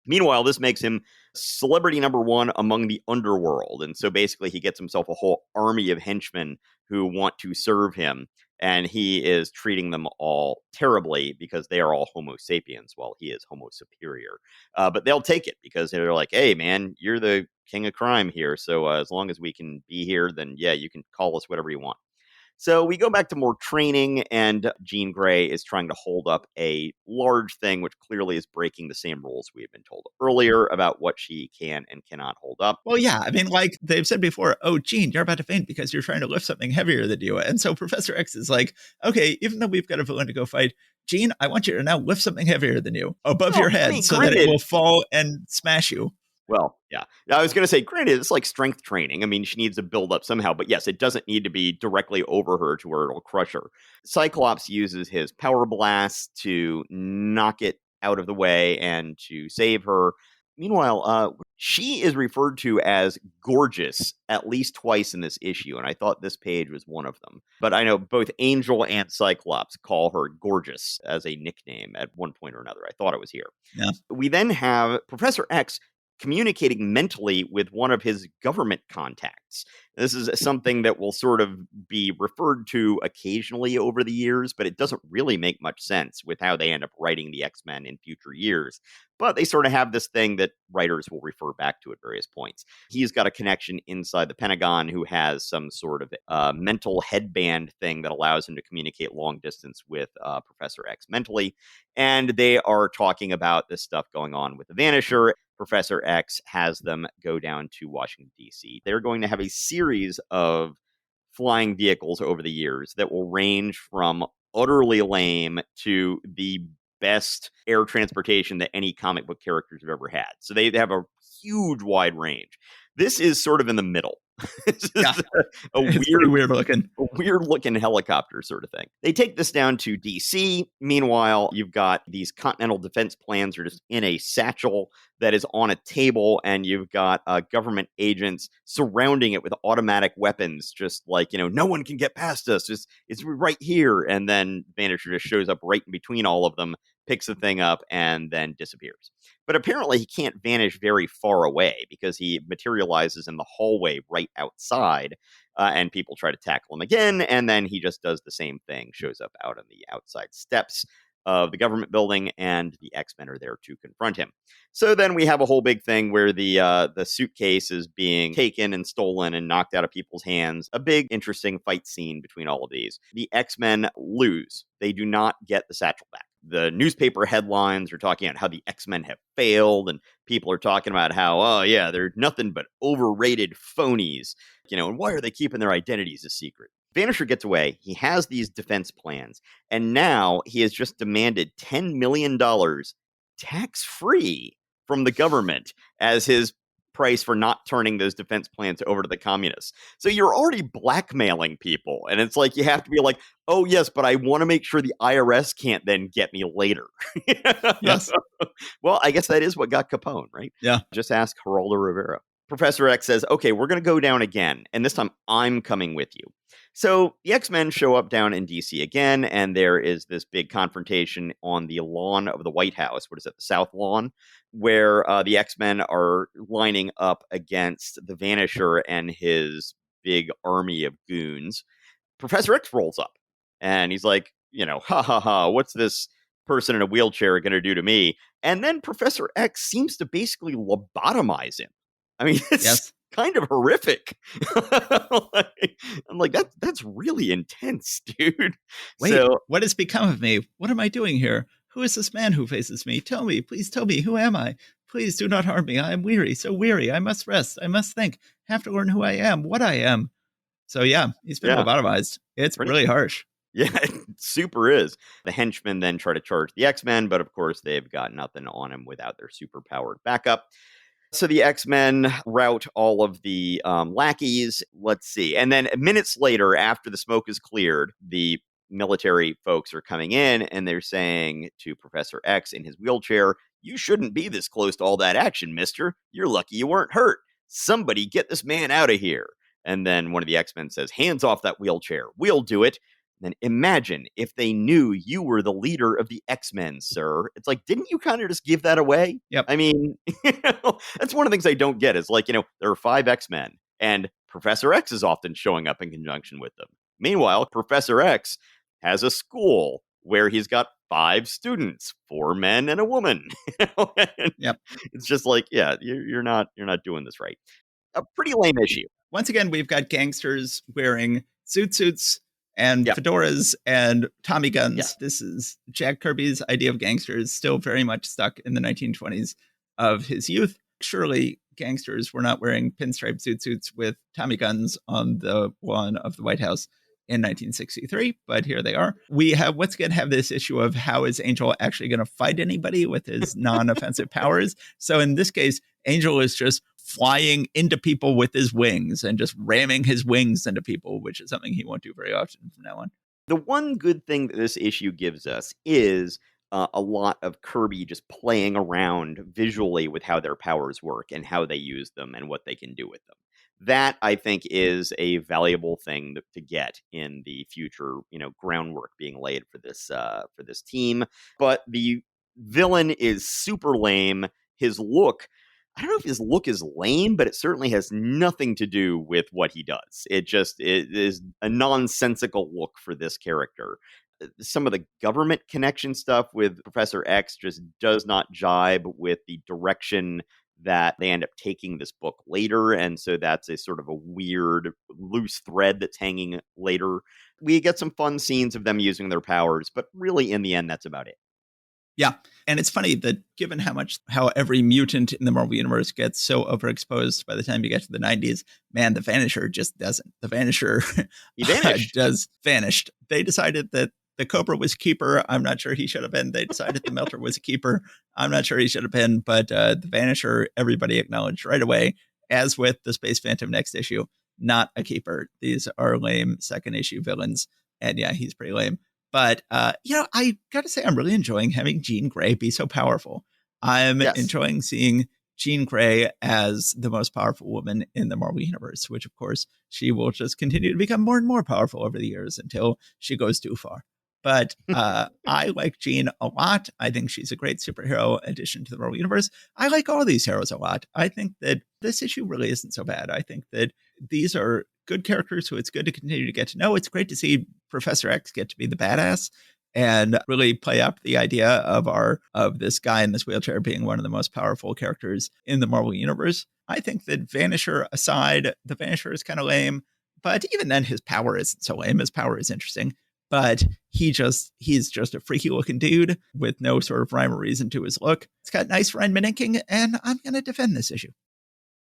Meanwhile, this makes him celebrity number one among the underworld. And so basically, he gets himself a whole army of henchmen who want to serve him. And he is treating them all terribly because they are all Homo sapiens while he is Homo superior. But they'll take it because they're like, hey, man, you're the king of crime here. So as long as we can be here, then yeah, you can call us whatever you want. So we go back to more training, and Jean Grey is trying to hold up a large thing, which clearly is breaking the same rules we had been told earlier about what she can and cannot hold up. Well, yeah, I mean, like they've said before, oh, Jean, you're about to faint because you're trying to lift something heavier than you. And so Professor X is like, okay, even though we've got a villain to go fight, Jean, I want you to now lift something heavier than you above your head so that it will fall and smash you. Well, yeah. I was going to say, granted, it's like strength training. I mean, she needs to build up somehow. But yes, it doesn't need to be directly over her to where it'll crush her. Cyclops uses his power blast to knock it out of the way and to save her. Meanwhile, she is referred to as gorgeous at least twice in this issue, and I thought this page was one of them. But I know both Angel and Cyclops call her gorgeous as a nickname at one point or another. I thought it was here. Yeah. We then have Professor X communicating mentally with one of his government contacts. This is something that will sort of be referred to occasionally over the years, but it doesn't really make much sense with how they end up writing the X-Men in future years. But they sort of have this thing that writers will refer back to at various points. He's got a connection inside the Pentagon who has some sort of mental headband thing that allows him to communicate long distance with Professor X mentally. And they are talking about this stuff going on with the Vanisher. Professor X has them go down to Washington, D.C. They're going to have a series of flying vehicles over the years that will range from utterly lame to the best air transportation that any comic book characters have ever had. So they have a huge wide range. This is sort of in the middle. This is a weird looking helicopter sort of thing. They take this down to DC. Meanwhile, you've got these continental defense plans are just in a satchel that is on a table, and you've got government agents surrounding it with automatic weapons, just like, no one can get past us. It's right here. And then Vanisher just shows up right in between all of them, picks the thing up, and then disappears. But apparently he can't vanish very far away because he materializes in the hallway right outside, and people try to tackle him again, and then he just does the same thing, shows up out on the outside steps of the government building, and the X-Men are there to confront him. So then we have a whole big thing where the suitcase is being taken and stolen and knocked out of people's hands. A big, interesting fight scene between all of these. The X-Men lose. They do not get the satchel back. The newspaper headlines are talking about how the X-Men have failed, and people are talking about how, oh yeah, they're nothing but overrated phonies, and why are they keeping their identities a secret? Vanisher gets away. He has these defense plans, and now he has just demanded $10 million tax-free from the government as his price for not turning those defense plans over to the communists. So you're already blackmailing people, and it's like you have to be like, oh yes, but I want to make sure the IRS can't then get me later. Yes. Well, I guess that is what got Capone, right? Yeah. Just ask Geraldo Rivera. Professor X says, okay, we're going to go down again, and this time I'm coming with you. So the X-Men show up down in DC again, and there is this big confrontation on the lawn of the White House. What is it, the South Lawn? Where the X-Men are lining up against the Vanisher and his big army of goons. Professor X rolls up, and he's like, ha ha ha, what's this person in a wheelchair going to do to me? And then Professor X seems to basically lobotomize him. I mean, it's kind of horrific. I'm like, that's really intense, dude. Wait, what has become of me? What am I doing here? Who is this man who faces me? Tell me, please tell me, who am I? Please do not harm me. I am weary, so weary. I must rest. I must think. Have to learn who I am, what I am. So yeah, he's been Yeah. lobotomized. It's Pretty, really harsh. yeah, it super is. The henchmen then try to charge the X-Men, but of course they've got nothing on him without their super-powered backup. So the X-Men rout all of the lackeys. Let's see. And then minutes later, after the smoke is cleared, the military folks are coming in and they're saying to Professor X in his wheelchair, "You shouldn't be this close to all that action, mister. You're lucky you weren't hurt. Somebody get this man out of here." And then one of the X-Men says, "Hands off that wheelchair. We'll do it." Then imagine if they knew you were the leader of the X-Men, sir. It's like, didn't you kind of just give that away? Yep. I mean, that's one of the things I don't get is like, there are 5 X-Men and Professor X is often showing up in conjunction with them. Meanwhile, Professor X has a school where he's got 5 students, 4 men and a woman. Yep. It's just like, yeah, you're not doing this right. A pretty lame issue. Once again, we've got gangsters wearing suits and Yep. fedoras and Tommy guns. Yeah. This is Jack Kirby's idea of gangsters, still very much stuck in the 1920s of his youth. Surely gangsters were not wearing pinstripe suits with Tommy guns on the lawn of the White House in 1963, but here they are. We have once again have this issue of how is Angel actually going to fight anybody with his non-offensive powers. So in this case, Angel is just flying into people with his wings and just ramming his wings into people, which is something he won't do very often from now on. The one good thing that this issue gives us is a lot of Kirby just playing around visually with how their powers work and how they use them and what they can do with them. That I think is a valuable thing to get in the future, groundwork being laid for this team. But the villain is super lame. His look, I don't know if his look is lame, but it certainly has nothing to do with what he does. It is a nonsensical look for this character. Some of the government connection stuff with Professor X just does not jibe with the direction that they end up taking this book later. And so that's a sort of a weird loose thread that's hanging later. We get some fun scenes of them using their powers, but really in the end, that's about it. Yeah. And it's funny that given how every mutant in the Marvel Universe gets so overexposed by the time you get to the 90s, man, the Vanisher just doesn't. The Vanisher He vanished. just vanished. They decided that the Cobra was a keeper. I'm not sure he should have been. They decided the Melter was a keeper. I'm not sure he should have been. But the Vanisher, everybody acknowledged right away, as with the Space Phantom next issue, not a keeper. These are lame second issue villains. And yeah, he's pretty lame. But, I got to say, I'm really enjoying having Jean Grey be so powerful. I'm enjoying seeing Jean Grey as the most powerful woman in the Marvel Universe, which, of course, she will just continue to become more and more powerful over the years until she goes too far. But I like Jean a lot. I think she's a great superhero addition to the Marvel Universe. I like all these heroes a lot. I think that this issue really isn't so bad. I think that these are good characters who it's good to continue to get to know. It's great to see Professor X get to be the badass and really play up the idea of this guy in this wheelchair being one of the most powerful characters in the Marvel Universe. I think that Vanisher aside, the Vanisher is kind of lame, but even then his power isn't so lame. His power is interesting. But he's just a freaky looking dude with no sort of rhyme or reason to his look. It's got nice Ryan inking, and I'm going to defend this issue.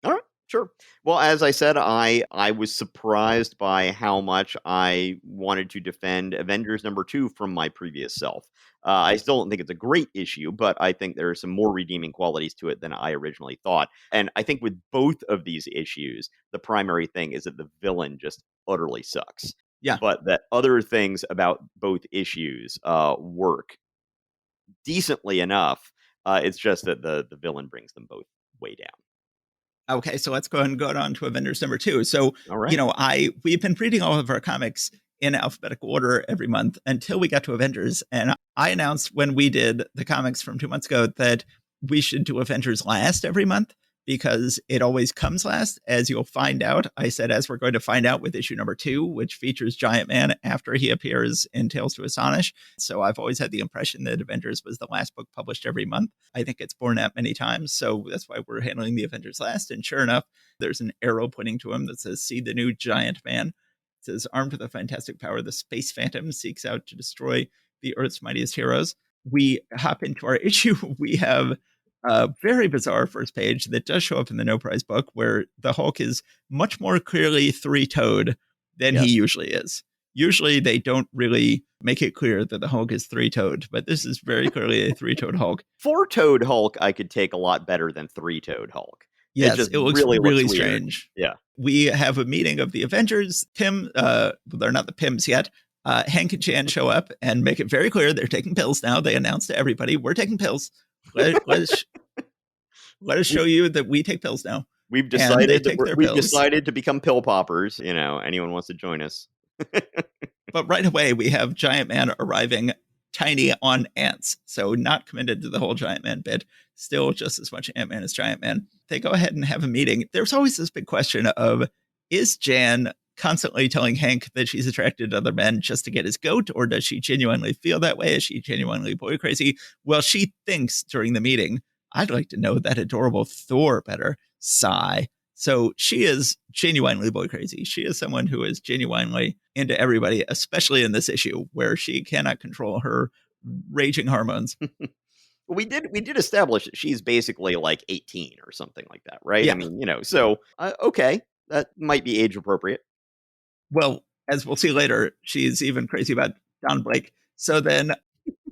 All right, sure. Well, as I said, I was surprised by how much I wanted to defend Avengers #2 from my previous self. I still don't think it's a great issue, but I think there are some more redeeming qualities to it than I originally thought. And I think with both of these issues, the primary thing is that the villain just utterly sucks. Yeah. But that other things about both issues work decently enough. It's just that the villain brings them both way down. Okay, so let's go ahead and go on to Avengers #2. So, All right. We've been reading all of our comics in alphabetical order every month until we got to Avengers. And I announced when we did the comics from 2 months ago that we should do Avengers last every month because it always comes last, as you'll find out. I said, as we're going to find out with issue #2, which features Giant Man after he appears in Tales of Astonish. So I've always had the impression that Avengers was the last book published every month. I think it's borne out many times. So that's why we're handling the Avengers last. And sure enough, there's an arrow pointing to him that says, "See the new Giant Man." It says, "Armed with a fantastic power, the Space Phantom seeks out to destroy the Earth's mightiest heroes." We hop into our issue. We have a very bizarre first page that does show up in the No Prize book where the Hulk is much more clearly three-toed than he Yes. usually is. Usually they don't really make it clear that the Hulk is three-toed, but this is very clearly a three-toed Hulk. Four-toed Hulk I could take a lot better than three-toed Hulk. It Yes, just it looks really looks really weird. strange. Yeah. We have a meeting of the Avengers. Pym, they're not the Pyms yet. Hank and Jan show up and make it very clear they're taking pills now. They announce to everybody, we're taking pills. Let us show you that we take pills now. We've And they decided that take their we've pills. decided to become pill poppers. Anyone wants to join us. But right away, we have Giant Man arriving tiny on ants. So not committed to the whole Giant Man bit. Still just as much Ant-Man as Giant Man. They go ahead and have a meeting. There's always this big question of, is Jan constantly telling Hank that she's attracted to other men just to get his goat, or does she genuinely feel that way? Is she genuinely boy crazy? Well, she thinks during the meeting, I'd like to know that adorable Thor better. Sigh. So she is genuinely boy crazy. She is someone who is genuinely into everybody, especially in this issue where she cannot control her raging hormones. We did establish that she's basically like 18 or something like that, right? Yeah. I mean, so okay, that might be age appropriate. Well, as we'll see later, she's even crazy about Don Blake. So then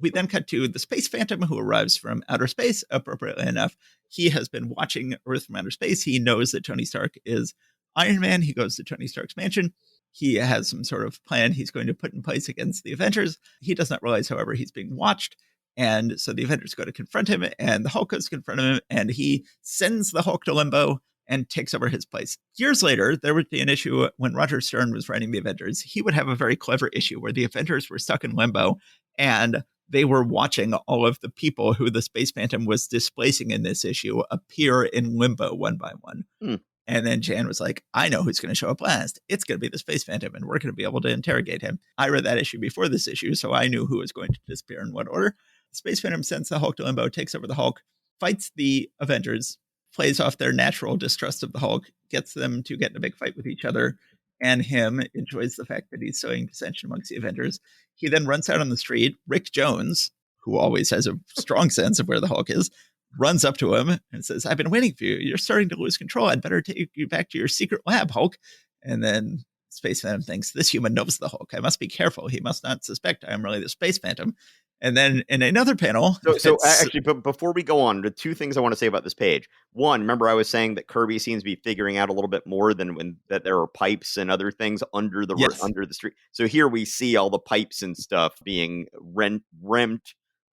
we then cut to the Space Phantom who arrives from outer space. Appropriately enough, he has been watching Earth from outer space. He knows that Tony Stark is Iron Man. He goes to Tony Stark's mansion. He has some sort of plan he's going to put in place against the Avengers. He does not realize, however, he's being watched. And so the Avengers go to confront him, and the Hulk goes to confront him, and he sends the Hulk to limbo and takes over his place. Years later, there would be an issue when Roger Stern was writing the Avengers. He would have a very clever issue where the Avengers were stuck in limbo, and they were watching all of the people who the Space Phantom was displacing in this issue appear in limbo one by one. Hmm. And then Jan was like, I know who's going to show up last. It's going to be the Space Phantom, and we're going to be able to interrogate him. I read that issue before this issue, so I knew who was going to disappear in what order. Space Phantom sends the Hulk to limbo, takes over the Hulk, fights the Avengers, plays off their natural distrust of the Hulk, gets them to get in a big fight with each other, and him enjoys the fact that he's sowing dissension amongst the Avengers. He then runs out on the street. Rick Jones, who always has a strong sense of where the Hulk is, runs up to him and says, I've been waiting for you. You're starting to lose control. I'd better take you back to your secret lab, Hulk. And then Space Phantom thinks, this human knows the Hulk. I must be careful. He must not suspect I am really the Space Phantom. And then in another panel... So actually, but before we go on, the two things I want to say about this page. One, remember I was saying that Kirby seems to be figuring out a little bit more than that there are pipes and other things under the street. So here we see all the pipes and stuff being rent.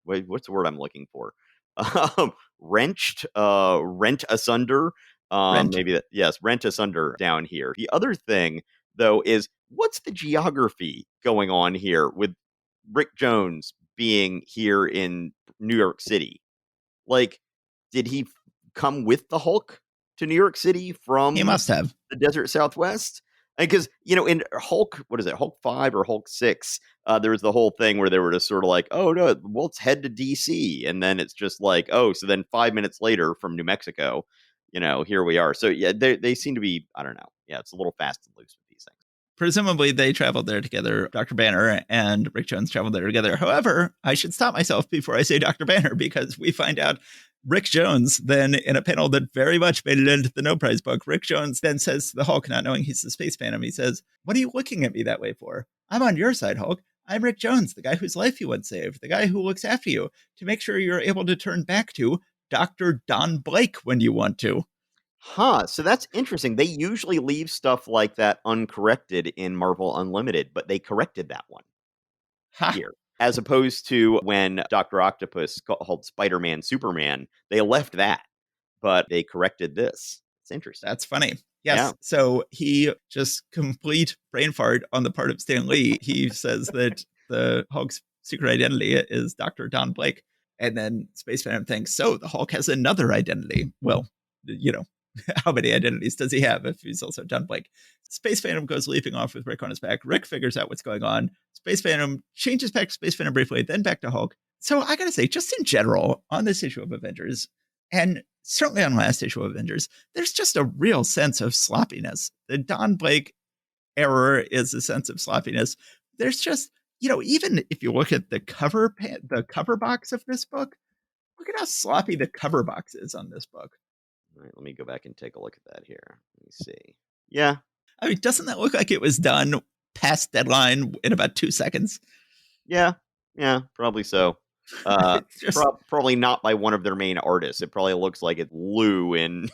Wait, what's the word I'm looking for? Wrenched, rent asunder. Maybe that. Yes, rent asunder down here. The other thing, though, is what's the geography going on here with Rick Jones being here in New York City? Like, did he come with the Hulk to New York City from he must have the desert Southwest? Because, in Hulk, what is it, Hulk 5 or Hulk 6, there was the whole thing where they were just sort of like, oh, no, well, let's head to D.C. And then it's just like, oh, so then 5 minutes later from New Mexico, here we are. So, yeah, they seem to be, I don't know. Yeah, it's a little fast and loose with these things. Presumably they traveled there together. Dr. Banner and Rick Jones traveled there together. However, I should stop myself before I say Dr. Banner, because we find out Rick Jones then in a panel that very much made it into the No Prize book. Rick Jones then says to the Hulk, not knowing he's the Space Phantom, he says, what are you looking at me that way for? I'm on your side, Hulk. I'm Rick Jones, the guy whose life you once saved, the guy who looks after you to make sure you're able to turn back to Dr. Don Blake when you want to. Huh, so that's interesting. They usually leave stuff like that uncorrected in Marvel Unlimited, but they corrected that one here. As opposed to when Dr. Octopus called Spider-Man Superman, they left that, but they corrected this. It's interesting. That's funny. Yes. Yeah. So he just complete brain fart on the part of Stan Lee. He says that the Hulk's secret identity is Dr. Don Blake. And then Space Phantom thinks, so the Hulk has another identity. Well, how many identities does he have if he's also Don Blake? Space Phantom goes leaping off with Rick on his back. Rick figures out what's going on. Space Phantom changes back to Space Phantom briefly, then back to Hulk. So I got to say, just in general, on this issue of Avengers, and certainly on last issue of Avengers, there's just a real sense of sloppiness. The Don Blake error is a sense of sloppiness. There's just, even if you look at the cover box of this book, Look at how sloppy the cover box is on this book. All right, let me go back and take a look at that here. Let me see. Yeah. I mean, doesn't that look like it was done past deadline in about 2 seconds? Yeah. Yeah, probably so. It's just Probably not by one of their main artists. It probably looks like it's Lou in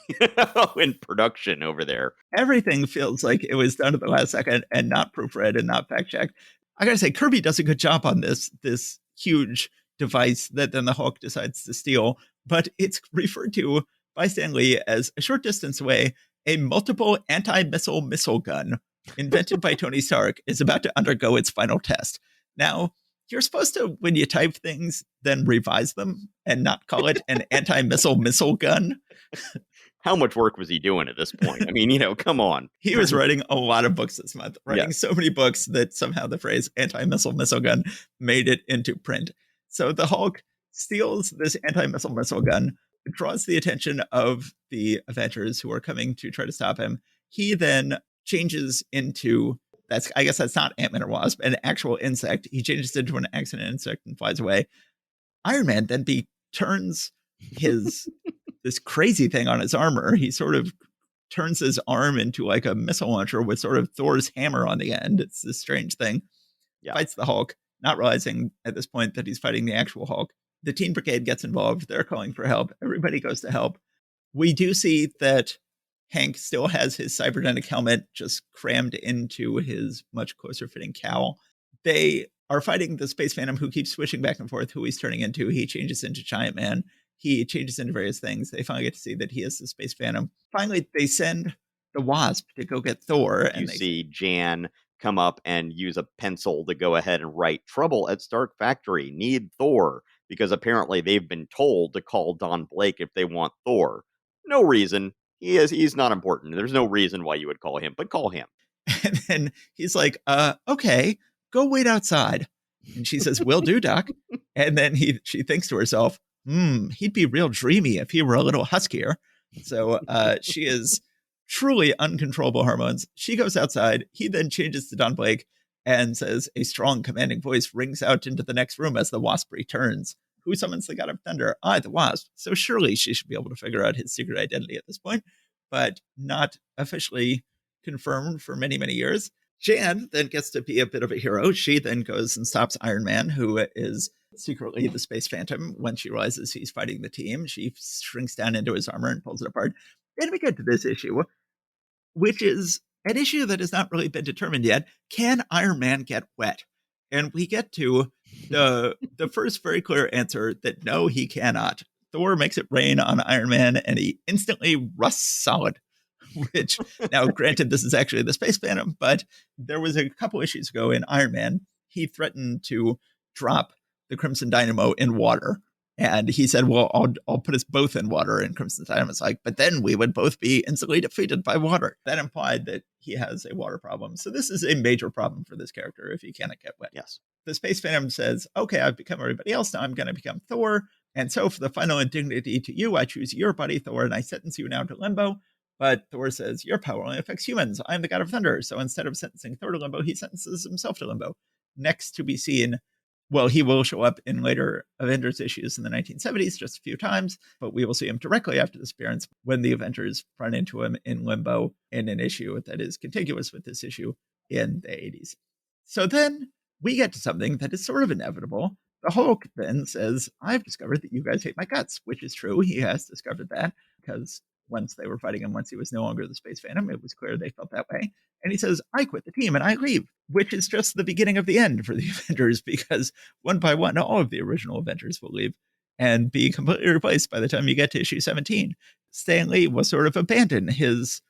in production over there. everything feels like it was done at the last second and not proofread and not fact checked. I gotta say, Kirby does a good job on this huge device that then the Hulk decides to steal, but it's referred to by Stan Lee as a short distance away, a multiple anti-missile missile gun invented by Tony Stark is about to undergo its final test. Now, you're supposed to, when you type things, then revise them and not call it an anti-missile missile gun. How much work was he doing at this point? I mean, come on. He was writing a lot of books this month, writing Yes. so many books that somehow the phrase anti-missile missile gun made it into print. So the Hulk steals this anti-missile missile gun, draws the attention of the Avengers who are coming to try to stop him. He then changes into I guess that's not Ant-Man or Wasp, an actual insect. He changes into an accident insect and flies away. Iron Man then turns his this crazy thing on his armor. He sort of turns his arm into like a missile launcher with sort of Thor's hammer on the end. It's this strange thing. Yeah. Fights the Hulk, not realizing at this point that he's fighting the actual Hulk. The Teen Brigade gets involved. They're calling for help. Everybody goes to help. We do see that Hank still has his cybernetic helmet just crammed into his much closer fitting cowl. They are fighting the Space Phantom who keeps switching back and forth who he's turning into. He changes into Giant Man. He changes into various things. They finally get to see that he is the Space Phantom. Finally, they send the Wasp to go get Thor. You see Jan come up and use a pencil to go ahead and write "Trouble at Stark Factory. Need Thor," because apparently they've been told to call Don Blake if they want Thor. No reason. He's not important. There's no reason why you would call him, but call him. And then he's like, okay, go wait outside. And she says, will do, Doc. And then she thinks to herself, he'd be real dreamy if he were a little huskier. So she is truly uncontrollable hormones. She goes outside. He then changes to Don Blake and says, a strong, commanding voice rings out into the next room as the Wasp returns. Who summons the God of Thunder? I, the Wasp. So surely she should be able to figure out his secret identity at this point, but not officially confirmed for many, many years. Jan then gets to be a bit of a hero. She then goes and stops Iron Man, who is secretly the Space Phantom. When she realizes he's fighting the team, she shrinks down into his armor and pulls it apart. Then we get to this issue, which is an issue that has not really been determined yet. Can Iron Man get wet? And we get to the first very clear answer that no, he cannot. Thor makes it rain on Iron Man and he instantly rusts solid. Which, now granted, this is actually the Space Phantom, but there was a couple issues ago in Iron Man, he threatened to drop the Crimson Dynamo in water. And he said, well, I'll put us both in water. And Crimson Dynamo's like, but then we would both be instantly defeated by water. That implied that he has a water problem. So this is a major problem for this character if he cannot get wet. Yes. The Space Phantom says, okay, I've become everybody else. Now I'm going to become Thor. And so for the final indignity to you, I choose your body, Thor, and I sentence you now to limbo. But Thor says, your power only affects humans. I'm the God of Thunder. So instead of sentencing Thor to limbo, he sentences himself to limbo. Next to be seen, well, he will show up in later Avengers issues in the 1970s just a few times, but we will see him directly after this appearance when the Avengers run into him in limbo in an issue that is contiguous with this issue in the 80s. So then we get to something that is sort of inevitable. The Hulk then says, I've discovered that you guys hate my guts, which is true. He has discovered that because once they were fighting him, once he was no longer the Space Phantom, it was clear they felt that way. And he says, I quit the team and I leave, which is just the beginning of the end for the Avengers because one by one, all of the original Avengers will leave and be completely replaced by the time you get to issue 17. Stan Lee will sort of abandon his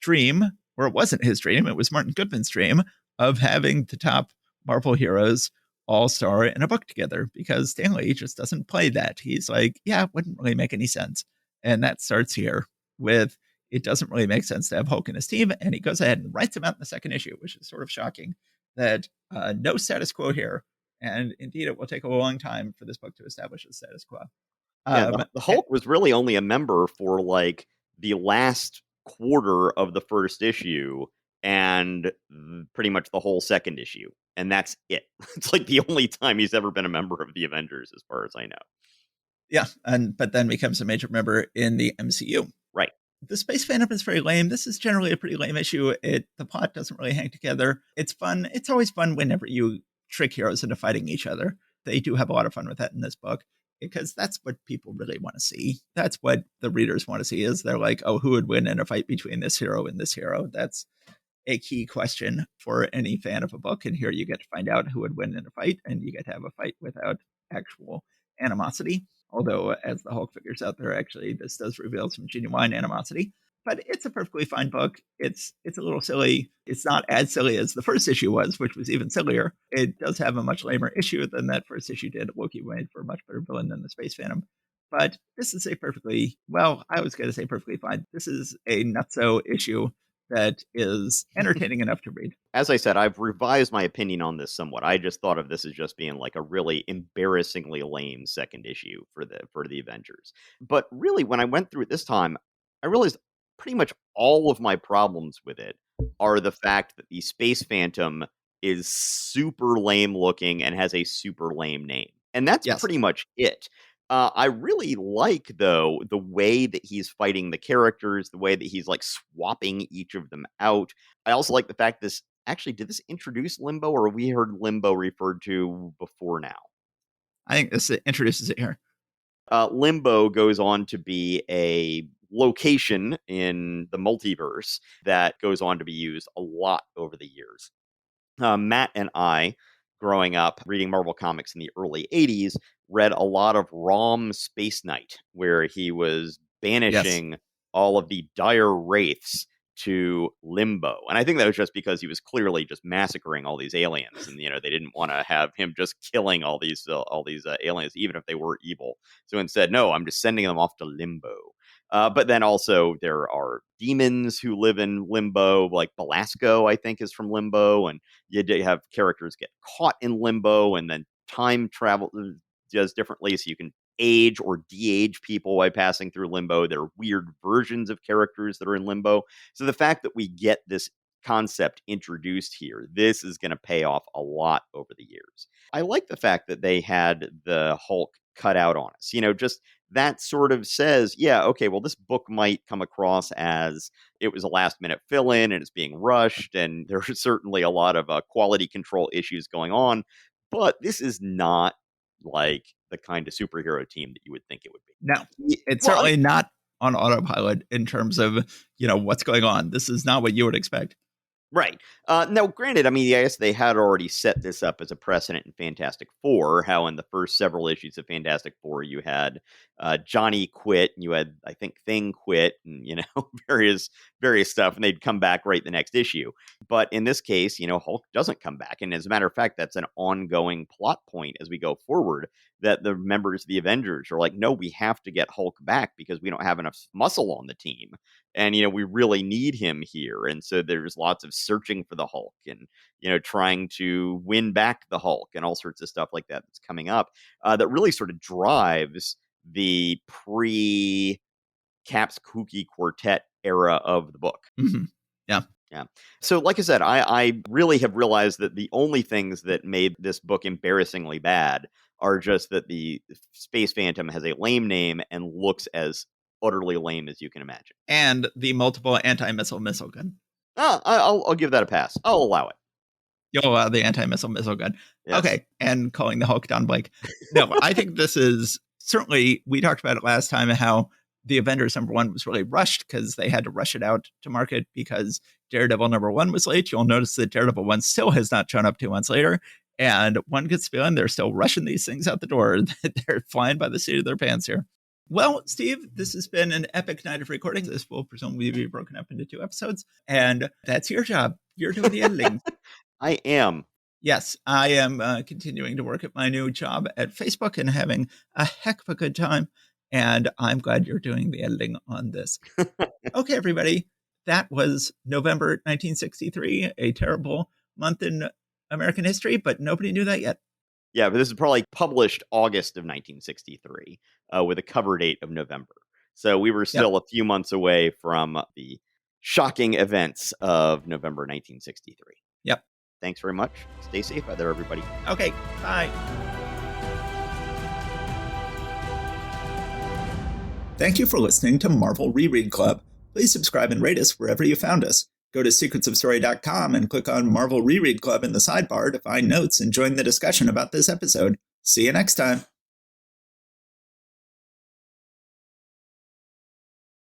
dream, or it wasn't his dream, it was Martin Goodman's dream of having the top Marvel heroes all star in a book together because Stan Lee just doesn't play that. He's like, yeah, it wouldn't really make any sense. And that starts here with it doesn't really make sense to have Hulk in his team. And he goes ahead and writes him out in the second issue, which is sort of shocking that no status quo here. And indeed, it will take a long time for this book to establish a status quo. The Hulk was really only a member for like the last quarter of the first issue and pretty much the whole second issue. And that's it. It's like the only time he's ever been a member of the Avengers, as far as I know. Yeah, but then becomes a major member in the MCU. Right. The space fandom is very lame. This is generally a pretty lame issue. The plot doesn't really hang together. It's fun. It's always fun whenever you trick heroes into fighting each other. They do have a lot of fun with that in this book because that's what people really want to see. That's what the readers want to see. Is they're like, oh, who would win in a fight between this hero and this hero? That's a key question for any fan of a book. And here you get to find out who would win in a fight, and you get to have a fight without actual animosity. Although, as the Hulk figures out, this does reveal some genuine animosity. But it's a perfectly fine book. It's a little silly. It's not as silly as the first issue was, which was even sillier. It does have a much lamer issue than that first issue did. Loki made for a much better villain than the Space Phantom. But this is I was going to say perfectly fine. This is a nutso issue that is entertaining enough to read. As I said, I've revised my opinion on this somewhat. I just thought of this as just being like a really embarrassingly lame second issue for the Avengers. But really, when I went through it this time, I realized pretty much all of my problems with it are the fact that the Space Phantom is super lame looking and has a super lame name. And that's pretty much it. I really like, though, the way that he's fighting the characters, the way that he's like swapping each of them out. I also like the fact did this introduce Limbo, or we heard Limbo referred to before now? I think this introduces it here. Limbo goes on to be a location in the multiverse that goes on to be used a lot over the years. Matt and I, growing up reading Marvel Comics in the early 80s, read a lot of Rom Space Knight, where he was banishing all of the dire wraiths to Limbo. And I think that was just because he was clearly just massacring all these aliens, and they didn't want to have him just killing all these aliens, even if they were evil. So instead, no, I'm just sending them off to Limbo. But then also there are demons who live in Limbo, like Belasco, I think, is from Limbo, and you have characters get caught in Limbo, and then time travel does differently, so you can age or de-age people by passing through Limbo. There are weird versions of characters that are in Limbo. So the fact that we get this concept introduced here, this is going to pay off a lot over the years. I like the fact that they had the Hulk cut out on us. Just that sort of says, yeah, okay, well, this book might come across as it was a last minute fill in and it's being rushed. And there are certainly a lot of quality control issues going on. But this is not like the kind of superhero team that you would think it would be. No, it's certainly not on autopilot in terms of, what's going on. This is not what you would expect. Right. Now, granted, I mean, I guess they had already set this up as a precedent in Fantastic Four, how in the first several issues of Fantastic Four, you had Johnny quit, and you had, I think, Thing quit, and, various stuff, and they'd come back right the next issue. But in this case, Hulk doesn't come back. And as a matter of fact, that's an ongoing plot point as we go forward, that the members of the Avengers are like, no, we have to get Hulk back because we don't have enough muscle on the team. And, we really need him here. And so there's lots of searching for the Hulk and, trying to win back the Hulk and all sorts of stuff like that that's coming up that really sort of drives the pre-Caps Kooky Quartet era of the book. Mm-hmm. Yeah. Yeah. So like I said, I really have realized that the only things that made this book embarrassingly bad are just that the Space Phantom has a lame name and looks as utterly lame as you can imagine. And the multiple anti-missile missile gun. I'll give that a pass. I'll allow it. You'll allow the anti-missile missile gun. Yes. Okay. And calling the Hulk Don Blake. No, I think this is certainly, we talked about it last time, how the Avengers #1 was really rushed because they had to rush it out to market because Daredevil #1 was late. You'll notice that Daredevil 1 still has not shown up 2 months later. And one gets feeling they're still rushing these things out the door. They're flying by the seat of their pants here. Well, Steve, this has been an epic night of recording. This will presumably be broken up into 2 episodes. And that's your job. You're doing the editing. I am. Yes, I am continuing to work at my new job at Facebook and having a heck of a good time. And I'm glad you're doing the editing on this. Okay, everybody. That was November 1963, a terrible month in American history, but nobody knew that yet. Yeah, but this is probably published August of 1963 with a cover date of November. So we were still a few months away from the shocking events of November 1963. Yep. Thanks very much. Stay safe out there, everybody. Okay, bye. Thank you for listening to Marvel Reread Club. Please subscribe and rate us wherever you found us. Go to secretsofstory.com and click on Marvel Reread Club in the sidebar to find notes and join the discussion about this episode. See you next time.